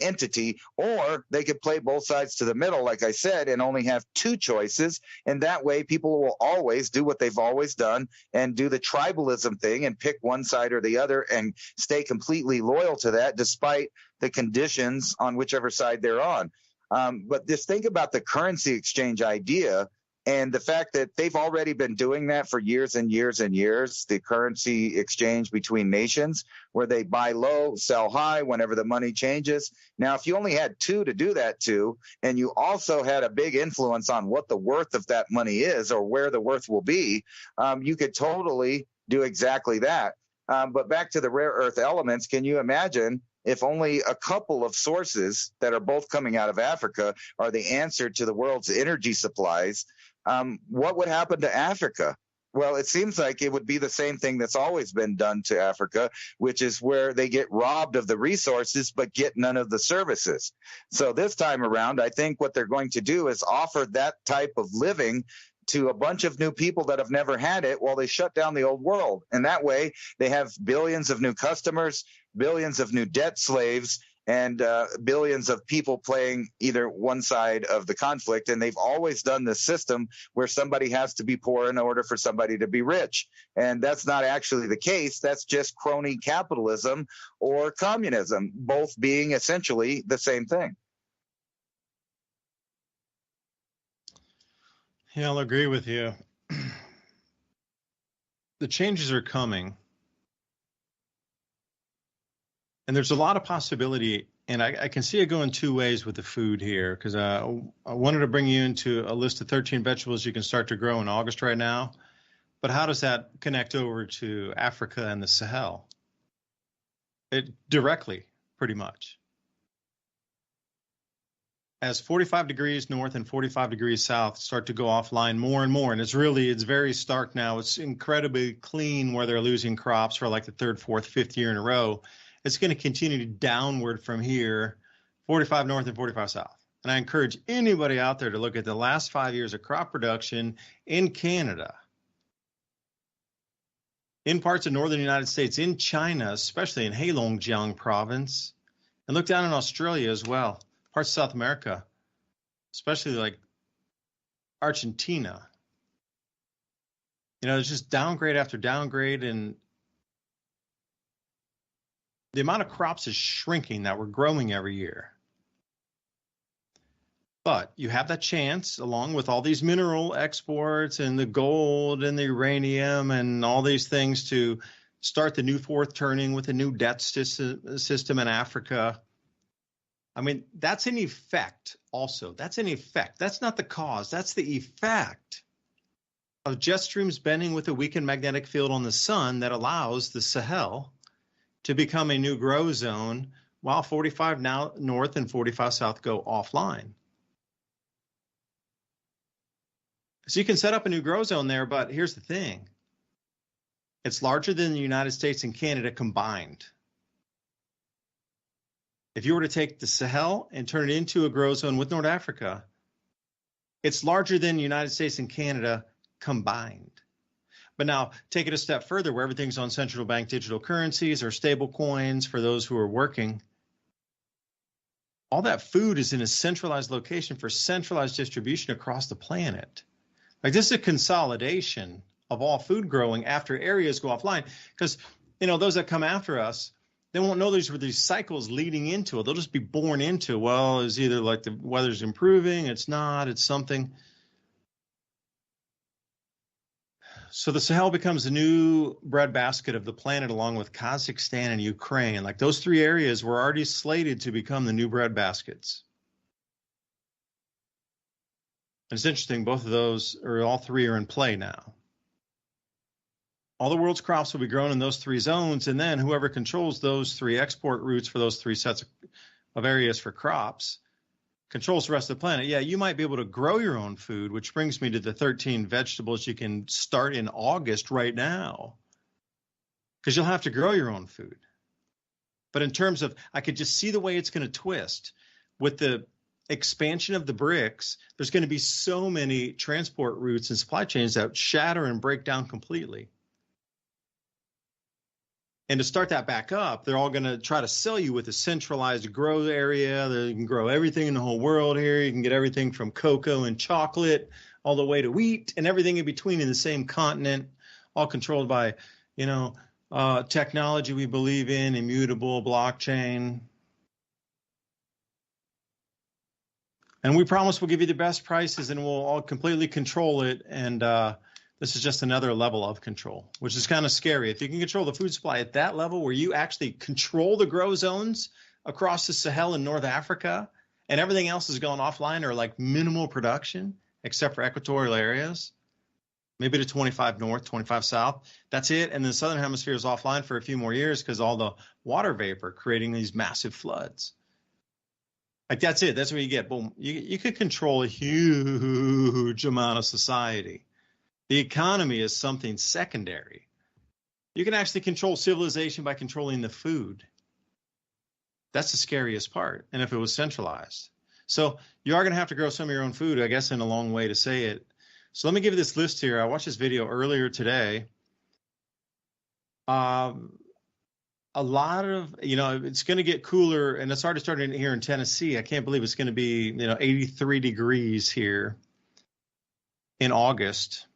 entity, or they could play both sides to the middle, like I said, and only have two choices. And that way people will always do what they've always done and do the tribalism thing and pick one side or the other and stay completely loyal to that despite the conditions on whichever side they're on. But just think about the currency exchange idea and the fact that they've already been doing that for years and years and years, the currency exchange between nations, where they buy low, sell high whenever the money changes. Now, if you only had two to do that to, and you also had a big influence on what the worth of that money is or where the worth will be, you could totally do exactly that. But back to the rare earth elements, can you imagine if only a couple of sources that are both coming out of Africa are the answer to the world's energy supplies? What would happen to Africa? Well, it seems like it would be the same thing that's always been done to Africa, which is where they get robbed of the resources but get none of the services. So this time around, I think what they're going to do is offer that type of living to a bunch of new people that have never had it while they shut down the old world. And that way they have billions of new customers, billions of new debt slaves, and billions of people playing either one side of the conflict. And they've always done this system where somebody has to be poor in order for somebody to be rich. And that's not actually the case. That's just crony capitalism or communism, both being essentially the same thing. Yeah, I'll agree with you. The changes are coming. And there's a lot of possibility, and I can see it going two ways with the food here, because I wanted to bring you into a list of 13 vegetables you can start to grow in August right now. But how does that connect over to Africa and the Sahel? It directly, pretty much. As 45 degrees north and 45 degrees south start to go offline more and more, and it's very stark now. It's incredibly clean where they're losing crops for like the third, fourth, fifth year in a row. It's going to continue downward from here, 45 north and 45 south. And I encourage anybody out there to look at the last 5 years of crop production in Canada, in parts of northern United States, in China, especially in Heilongjiang province, and look down in Australia as well, parts of South America, especially like Argentina. There's just downgrade after downgrade, and the amount of crops is shrinking that we're growing every year. But you have that chance, along with all these mineral exports and the gold and the uranium and all these things, to start the new fourth turning with a new debt system in Africa. I mean, that's an effect also. That's an effect. That's not the cause. That's the effect of jet streams bending with a weakened magnetic field on the sun that allows the Sahel to become a new grow zone while 45 now north and 45 south go offline. So you can set up a new grow zone there, but here's the thing. It's larger than the United States and Canada combined. If you were to take the Sahel and turn it into a grow zone with North Africa, it's larger than the United States and Canada combined. But now take it a step further where everything's on central bank digital currencies or stable coins for those who are working. All that food is in a centralized location for centralized distribution across the planet. Like this is a consolidation of all food growing after areas go offline. Because, you know, those that come after us, they won't know these were these cycles leading into it. They'll just be born into, well, it's either like the weather's improving, it's not, it's something. So the Sahel becomes the new breadbasket of the planet along with Kazakhstan and Ukraine. Like those three areas were already slated to become the new breadbaskets. And it's interesting, both of those, or all three are in play now. All the world's crops will be grown in those three zones, and then whoever controls those three export routes for those three sets of areas for crops controls the rest of the planet. Yeah, you might be able to grow your own food, which brings me to the 13 vegetables you can start in August right now, because you'll have to grow your own food. But in terms of, I could just see the way it's going to twist with the expansion of the BRICS. There's going to be so many transport routes and supply chains that shatter and break down completely. And to start that back up, they're all going to try to sell you with a centralized grow area. You can grow everything in the whole world here. You can get everything from cocoa and chocolate all the way to wheat and everything in between in the same continent, all controlled by, you know, technology we believe in, immutable, blockchain. And we promise we'll give you the best prices and we'll all completely control it. And this is just another level of control, which is kind of scary. If you can control the food supply at that level where you actually control the grow zones across the Sahel in North Africa and everything else is going offline or like minimal production, except for equatorial areas, maybe to 25 north, 25 south, that's it. And the Southern Hemisphere is offline for a few more years because all the water vapor creating these massive floods. Like that's it. That's what you get. Boom. You could control a huge amount of society. The economy is something secondary. You can actually control civilization by controlling the food. That's the scariest part. And if it was centralized. So you are going to have to grow some of your own food, I guess, in a long way to say it. So let me give you this list here. I watched this video earlier today. A lot of, you know, it's going to get cooler, and it's already starting here in Tennessee. I can't believe it's going to be, you know, 83 degrees here in August.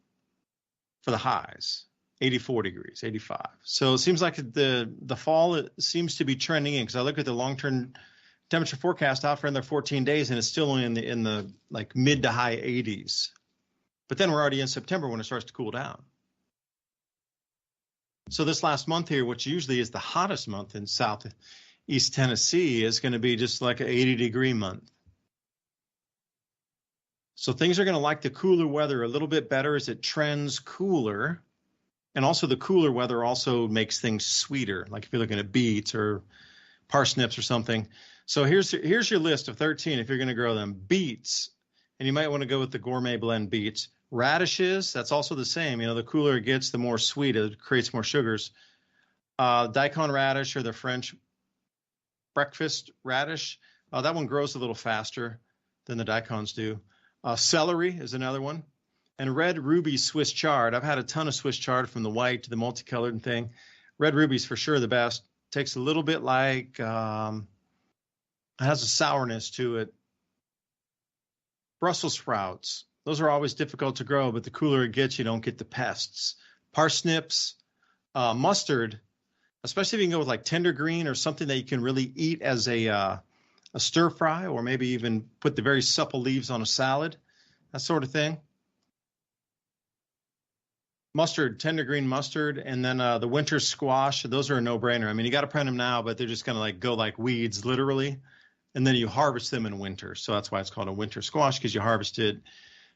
For the highs, 84 degrees, 85. So it seems like the fall it seems to be trending in because I look at the long-term temperature forecast out for another 14 days and it's still only in the like mid to high 80s. But then we're already in September when it starts to cool down. So this last month here, which usually is the hottest month in southeast Tennessee, is going to be just like an 80-degree month. So things are going to like the cooler weather a little bit better as it trends cooler. And also the cooler weather also makes things sweeter, like if you're looking at beets or parsnips or something. So here's your list of 13 if you're going to grow them. Beets, and you might want to go with the gourmet blend beets. Radishes, that's also the same. You know, the cooler it gets, the more sweet it creates more sugars. Daikon radish or the French breakfast radish, that one grows a little faster than the daikons do. Celery is another one. And red ruby Swiss chard. I've had a ton of Swiss chard from the white to the multicolored thing. Red ruby's for sure the best. Takes a little bit like, it has a sourness to it. Brussels sprouts. Those are always difficult to grow, but the cooler it gets, you don't get the pests. Parsnips, mustard, especially if you can go with like tender green or something that you can really eat as a stir fry, or maybe even put the very supple leaves on a salad, that sort of thing. Mustard, tender green mustard, and then the winter squash. Those are a no-brainer. I mean, you got to plant them now, but they're just going to like go like weeds, literally. And then you harvest them in winter. So that's why it's called a winter squash, because you harvest it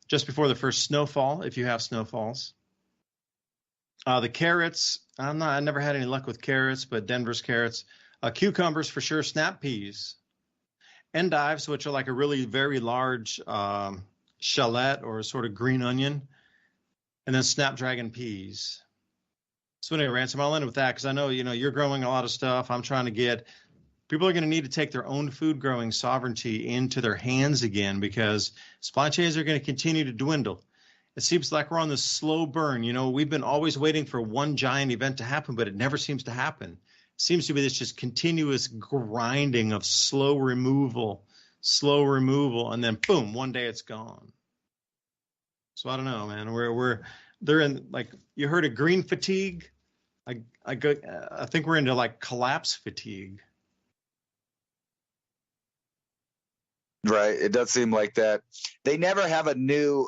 just before the first snowfall, if you have snowfalls. The carrots, I never had any luck with carrots, but Denver's carrots. Cucumbers for sure, snap peas. Endives, which are like a really very large shallot or sort of green onion, and then snapdragon peas. So anyway, Ransom, I'll end with that because I know, you're growing a lot of stuff. I'm trying to get people are going to need to take their own food growing sovereignty into their hands again because supply chains are going to continue to dwindle. It seems like we're on this slow burn. We've been always waiting for one giant event to happen, but it never seems to happen. It seems to be this just continuous grinding of slow removal, and then boom, one day it's gone. So I don't know, man. They're in, like, you heard of green fatigue. I think we're into like collapse fatigue. Right. It does seem like that. They never have a new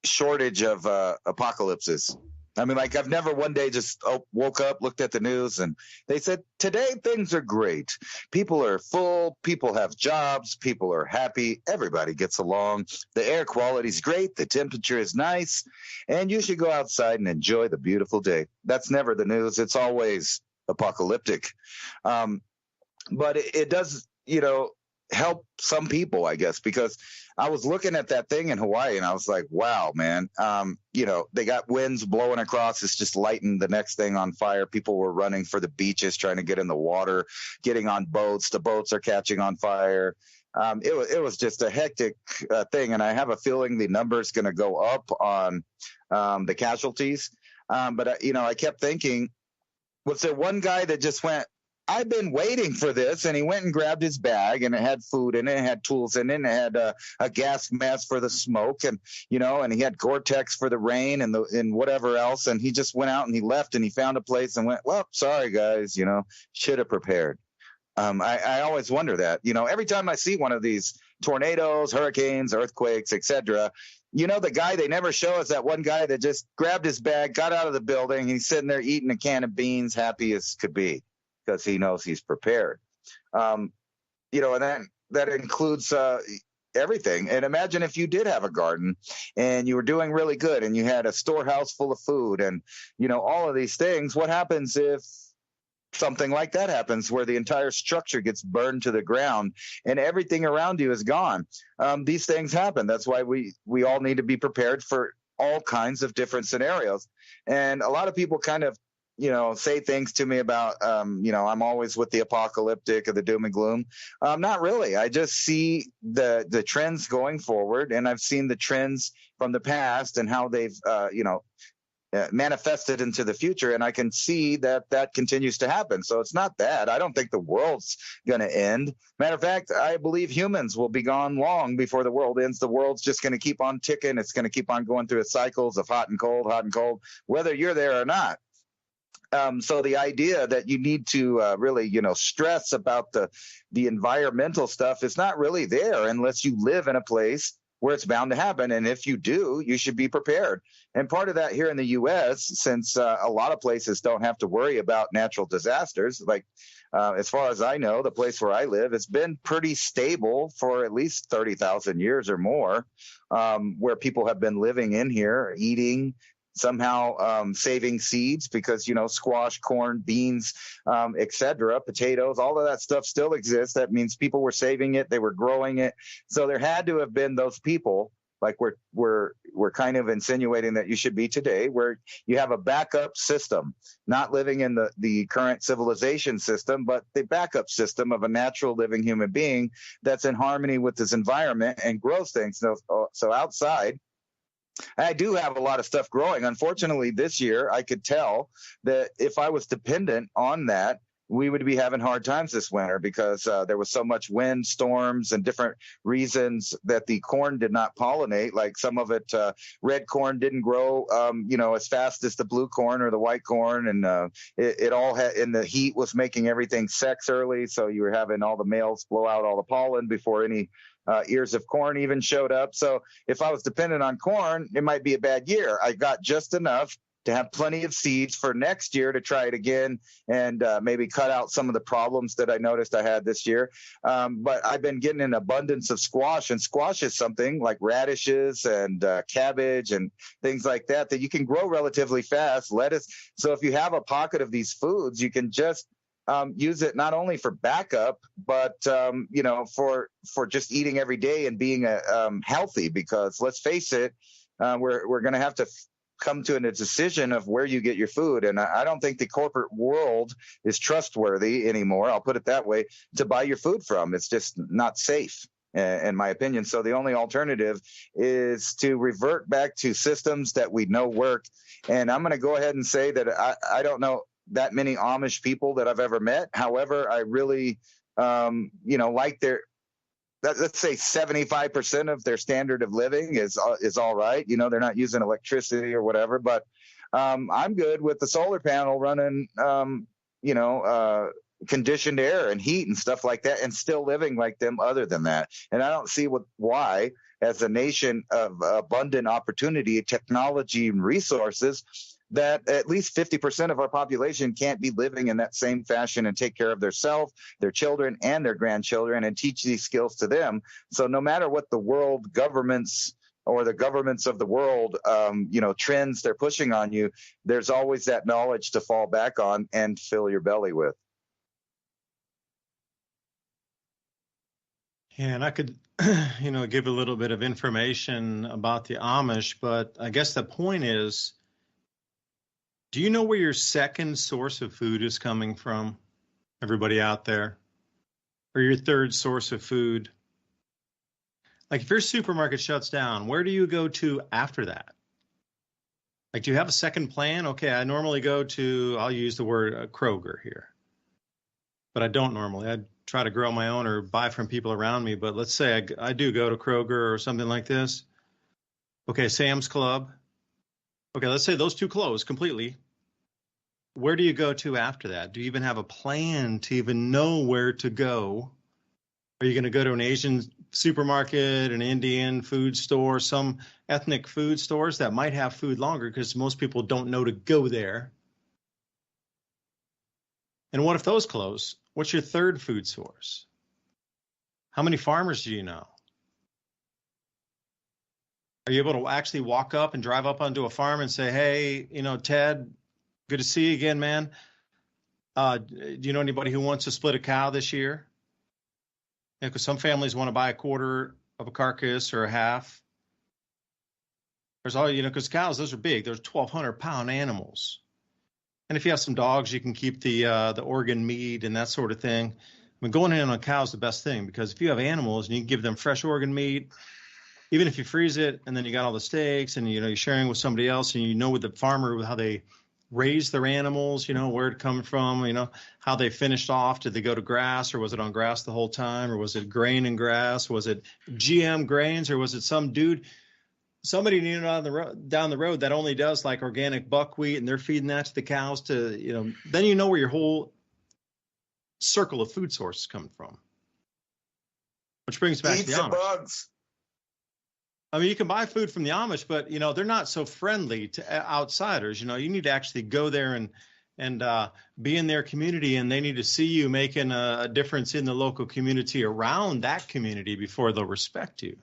shortage of apocalypses. I mean, like, I've never one day just woke up, looked at the news, and they said, today things are great. People are full. People have jobs. People are happy. Everybody gets along. The air quality is great. The temperature is nice. And you should go outside and enjoy the beautiful day. That's never the news. It's always apocalyptic. But it does, help some people, I guess, because I was looking at that thing in Hawaii and I was like, wow, man, they got winds blowing across. It's just lighting the next thing on fire. People were running for the beaches, trying to get in the water, getting on boats. The boats are catching on fire. It was just a hectic thing. And I have a feeling the number is going to go up on the casualties. But I kept thinking, was there one guy that just went, I've been waiting for this, and he went and grabbed his bag, and it had food in it, it had tools in it, and it had a gas mask for the smoke, and and he had Gore-Tex for the rain and whatever else, and he just went out and he left and he found a place and went, well, sorry guys, should have prepared. I always wonder that, every time I see one of these tornadoes, hurricanes, earthquakes, etc. The guy they never show is that one guy that just grabbed his bag, got out of the building, he's sitting there eating a can of beans, happy as could be, because he knows he's prepared. And that includes everything. And imagine if you did have a garden and you were doing really good and you had a storehouse full of food and, all of these things. What happens if something like that happens where the entire structure gets burned to the ground and everything around you is gone? These things happen. That's why we all need to be prepared for all kinds of different scenarios. And a lot of people kind of say things to me about, I'm always with the apocalyptic or the doom and gloom. Not really. I just see the trends going forward, and I've seen the trends from the past and how they've, manifested into the future, and I can see that continues to happen. So it's not that. I don't think the world's going to end. Matter of fact, I believe humans will be gone long before the world ends. The world's just going to keep on ticking. It's going to keep on going through its cycles of hot and cold, whether you're there or not. So the idea that you need to really, stress about the environmental stuff is not really there unless you live in a place where it's bound to happen. And if you do, you should be prepared. And part of that here in the U.S., since a lot of places don't have to worry about natural disasters, like as far as I know, the place where I live, it's been pretty stable for at least 30,000 years or more, where people have been living in here, eating, somehow saving seeds because, squash, corn, beans, etc., potatoes, all of that stuff still exists. That means people were saving it. They were growing it. So there had to have been those people, like we're kind of insinuating that you should be today, where you have a backup system, not living in the current civilization system, but the backup system of a natural living human being that's in harmony with this environment and grows things. So outside, I do have a lot of stuff growing. Unfortunately, this year, I could tell that if I was dependent on that, we would be having hard times this winter because there was so much wind, storms, and different reasons that the corn did not pollinate. Like some of it, red corn didn't grow, as fast as the blue corn or the white corn. And it all had, and the heat was making everything sex early. So you were having all the males blow out all the pollen before any ears of corn even showed up. So if I was dependent on corn, it might be a bad year. I got just enough to have plenty of seeds for next year to try it again and maybe cut out some of the problems that I noticed I had this year. But I've been getting an abundance of squash, and squash is something like radishes and cabbage and things like that you can grow relatively fast. Lettuce. So if you have a pocket of these foods, you can just use it not only for backup, but for just eating every day and being healthy. Because let's face it, we're going to have to come to a decision of where you get your food. And I don't think the corporate world is trustworthy anymore, I'll put it that way, to buy your food from. It's just not safe, in my opinion. So the only alternative is to revert back to systems that we know work. And I'm going to go ahead and say that I don't know that many Amish people that I've ever met. However, I really, like let's say 75% of their standard of living is all right. They're not using electricity or whatever, but I'm good with the solar panel running, conditioned air and heat and stuff like that, and still living like them other than that. And I don't see why, as a nation of abundant opportunity, technology, and resources, that at least 50% of our population can't be living in that same fashion and take care of themselves, their children, and their grandchildren, and teach these skills to them. So no matter what the world governments or the governments of the world, trends they're pushing on you, there's always that knowledge to fall back on and fill your belly with. Yeah, and I could, give a little bit of information about the Amish, but I guess the point is, do you know where your second source of food is coming from, everybody out there? Or your third source of food? Like if your supermarket shuts down, where do you go to after that? Like, do you have a second plan? Okay, I normally go to, I'll use the word Kroger here, but I don't normally. I try to grow my own or buy from people around me. But let's say I do go to Kroger or something like this. Okay, Sam's Club. Okay, let's say those two close completely. Where do you go to after that? Do you even have a plan to even know where to go? Are you going to go to an Asian supermarket, an Indian food store, some ethnic food stores that might have food longer because most people don't know to go there? And what if those close? What's your third food source? How many farmers do you know? Are you able to actually walk up and drive up onto a farm and say, hey, Ted, good to see you again, man. Do you know anybody who wants to split a cow this year? Because some families want to buy a quarter of a carcass or a half. There's all, because cows, those are big. Those 1,200-pound animals. And if you have some dogs, you can keep the organ meat and that sort of thing. I mean, going in on a cow is the best thing, because if you have animals and you can give them fresh organ meat, even if you freeze it and then you got all the steaks and, you're sharing with somebody else and with the farmer how they raise their animals, where it come from, how they finished off. Did they go to grass, or was it on grass the whole time? Or was it grain and grass? Was it GM grains, or was it some dude, somebody down the road that only does like organic buckwheat and they're feeding that to the cows to, then where your whole circle of food sources coming from. Which brings back to the Amish. Bugs. I mean, you can buy food from the Amish, but, they're not so friendly to outsiders. You need to actually go there and be in their community, and they need to see you making a difference in the local community around that community before they'll respect you.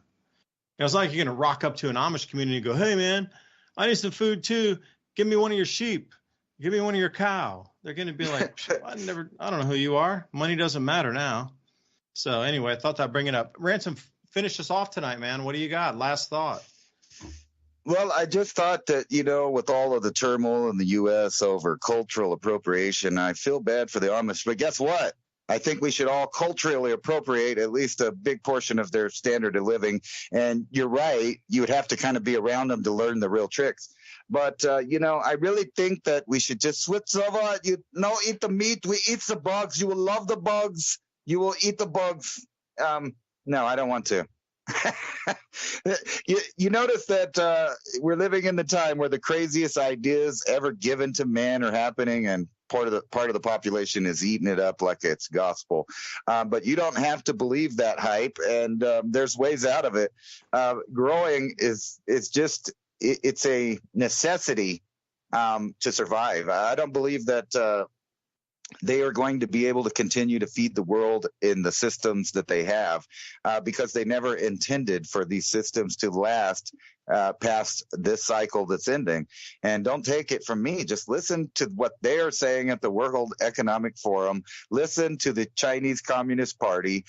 It's like you're going to rock up to an Amish community and go, hey, man, I need some food too. Give me one of your sheep. Give me one of your cow. They're going to be like, I don't know who you are. Money doesn't matter now. So anyway, I thought I'd bring it up. Ransom, finish us off tonight, man. What do you got? Last thought. Well, I just thought that, with all of the turmoil in the U.S. over cultural appropriation, I feel bad for the Amish. But guess what? I think we should all culturally appropriate at least a big portion of their standard of living. And you're right. You would have to kind of be around them to learn the real tricks. But, I really think that we should just switch over. Eat the meat. We eat the bugs. You will love the bugs. You will eat the bugs. No, I don't want to. You notice that we're living in the time where the craziest ideas ever given to man are happening, and part of the population is eating it up like it's gospel. But you don't have to believe that hype, and there's ways out of it. Growing is just it's a necessity to survive. I don't believe that they are going to be able to continue to feed the world in the systems that they have, because they never intended for these systems to last past this cycle that's ending. And don't take it from me. Just listen to what they are saying at the World Economic Forum. Listen to the Chinese Communist Party.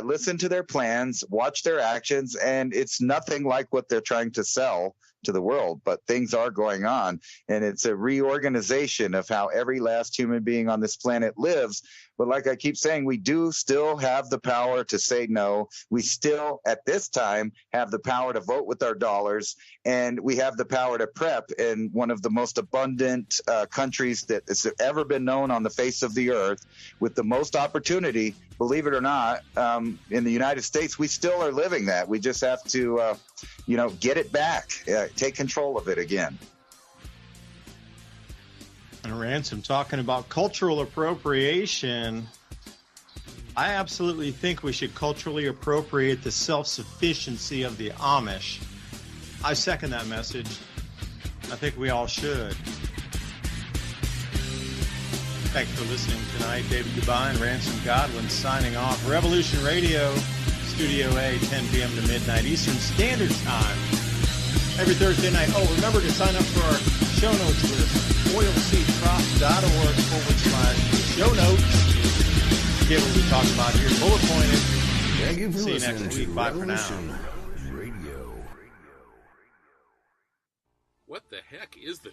Listen to their plans. Watch their actions. And it's nothing like what they're trying to sell to the world, but things are going on, and it's a reorganization of how every last human being on this planet lives. But like I keep saying, we do still have the power to say no. We still, at this time, have the power to vote with our dollars, and we have the power to prep in one of the most abundant countries that has ever been known on the face of the earth, with the most opportunity. Believe it or not, in the United States, we still are living that. We just have to, get it back, take control of it again. And Ransom, talking about cultural appropriation, I absolutely think we should culturally appropriate the self-sufficiency of the Amish. I second that message. I think we all should. Thanks for listening tonight. David DuByne, Ransom Godwin signing off. Revolution Radio, Studio A, 10 p.m. to midnight Eastern Standard Time. Every Thursday night. Oh, remember to sign up for our show notes list. oilseedprop.org/show notes. Get what we talk about here. Bullet pointed. Thank you for See you listening next to week. Bye for now. Revolution Radio. What the heck is the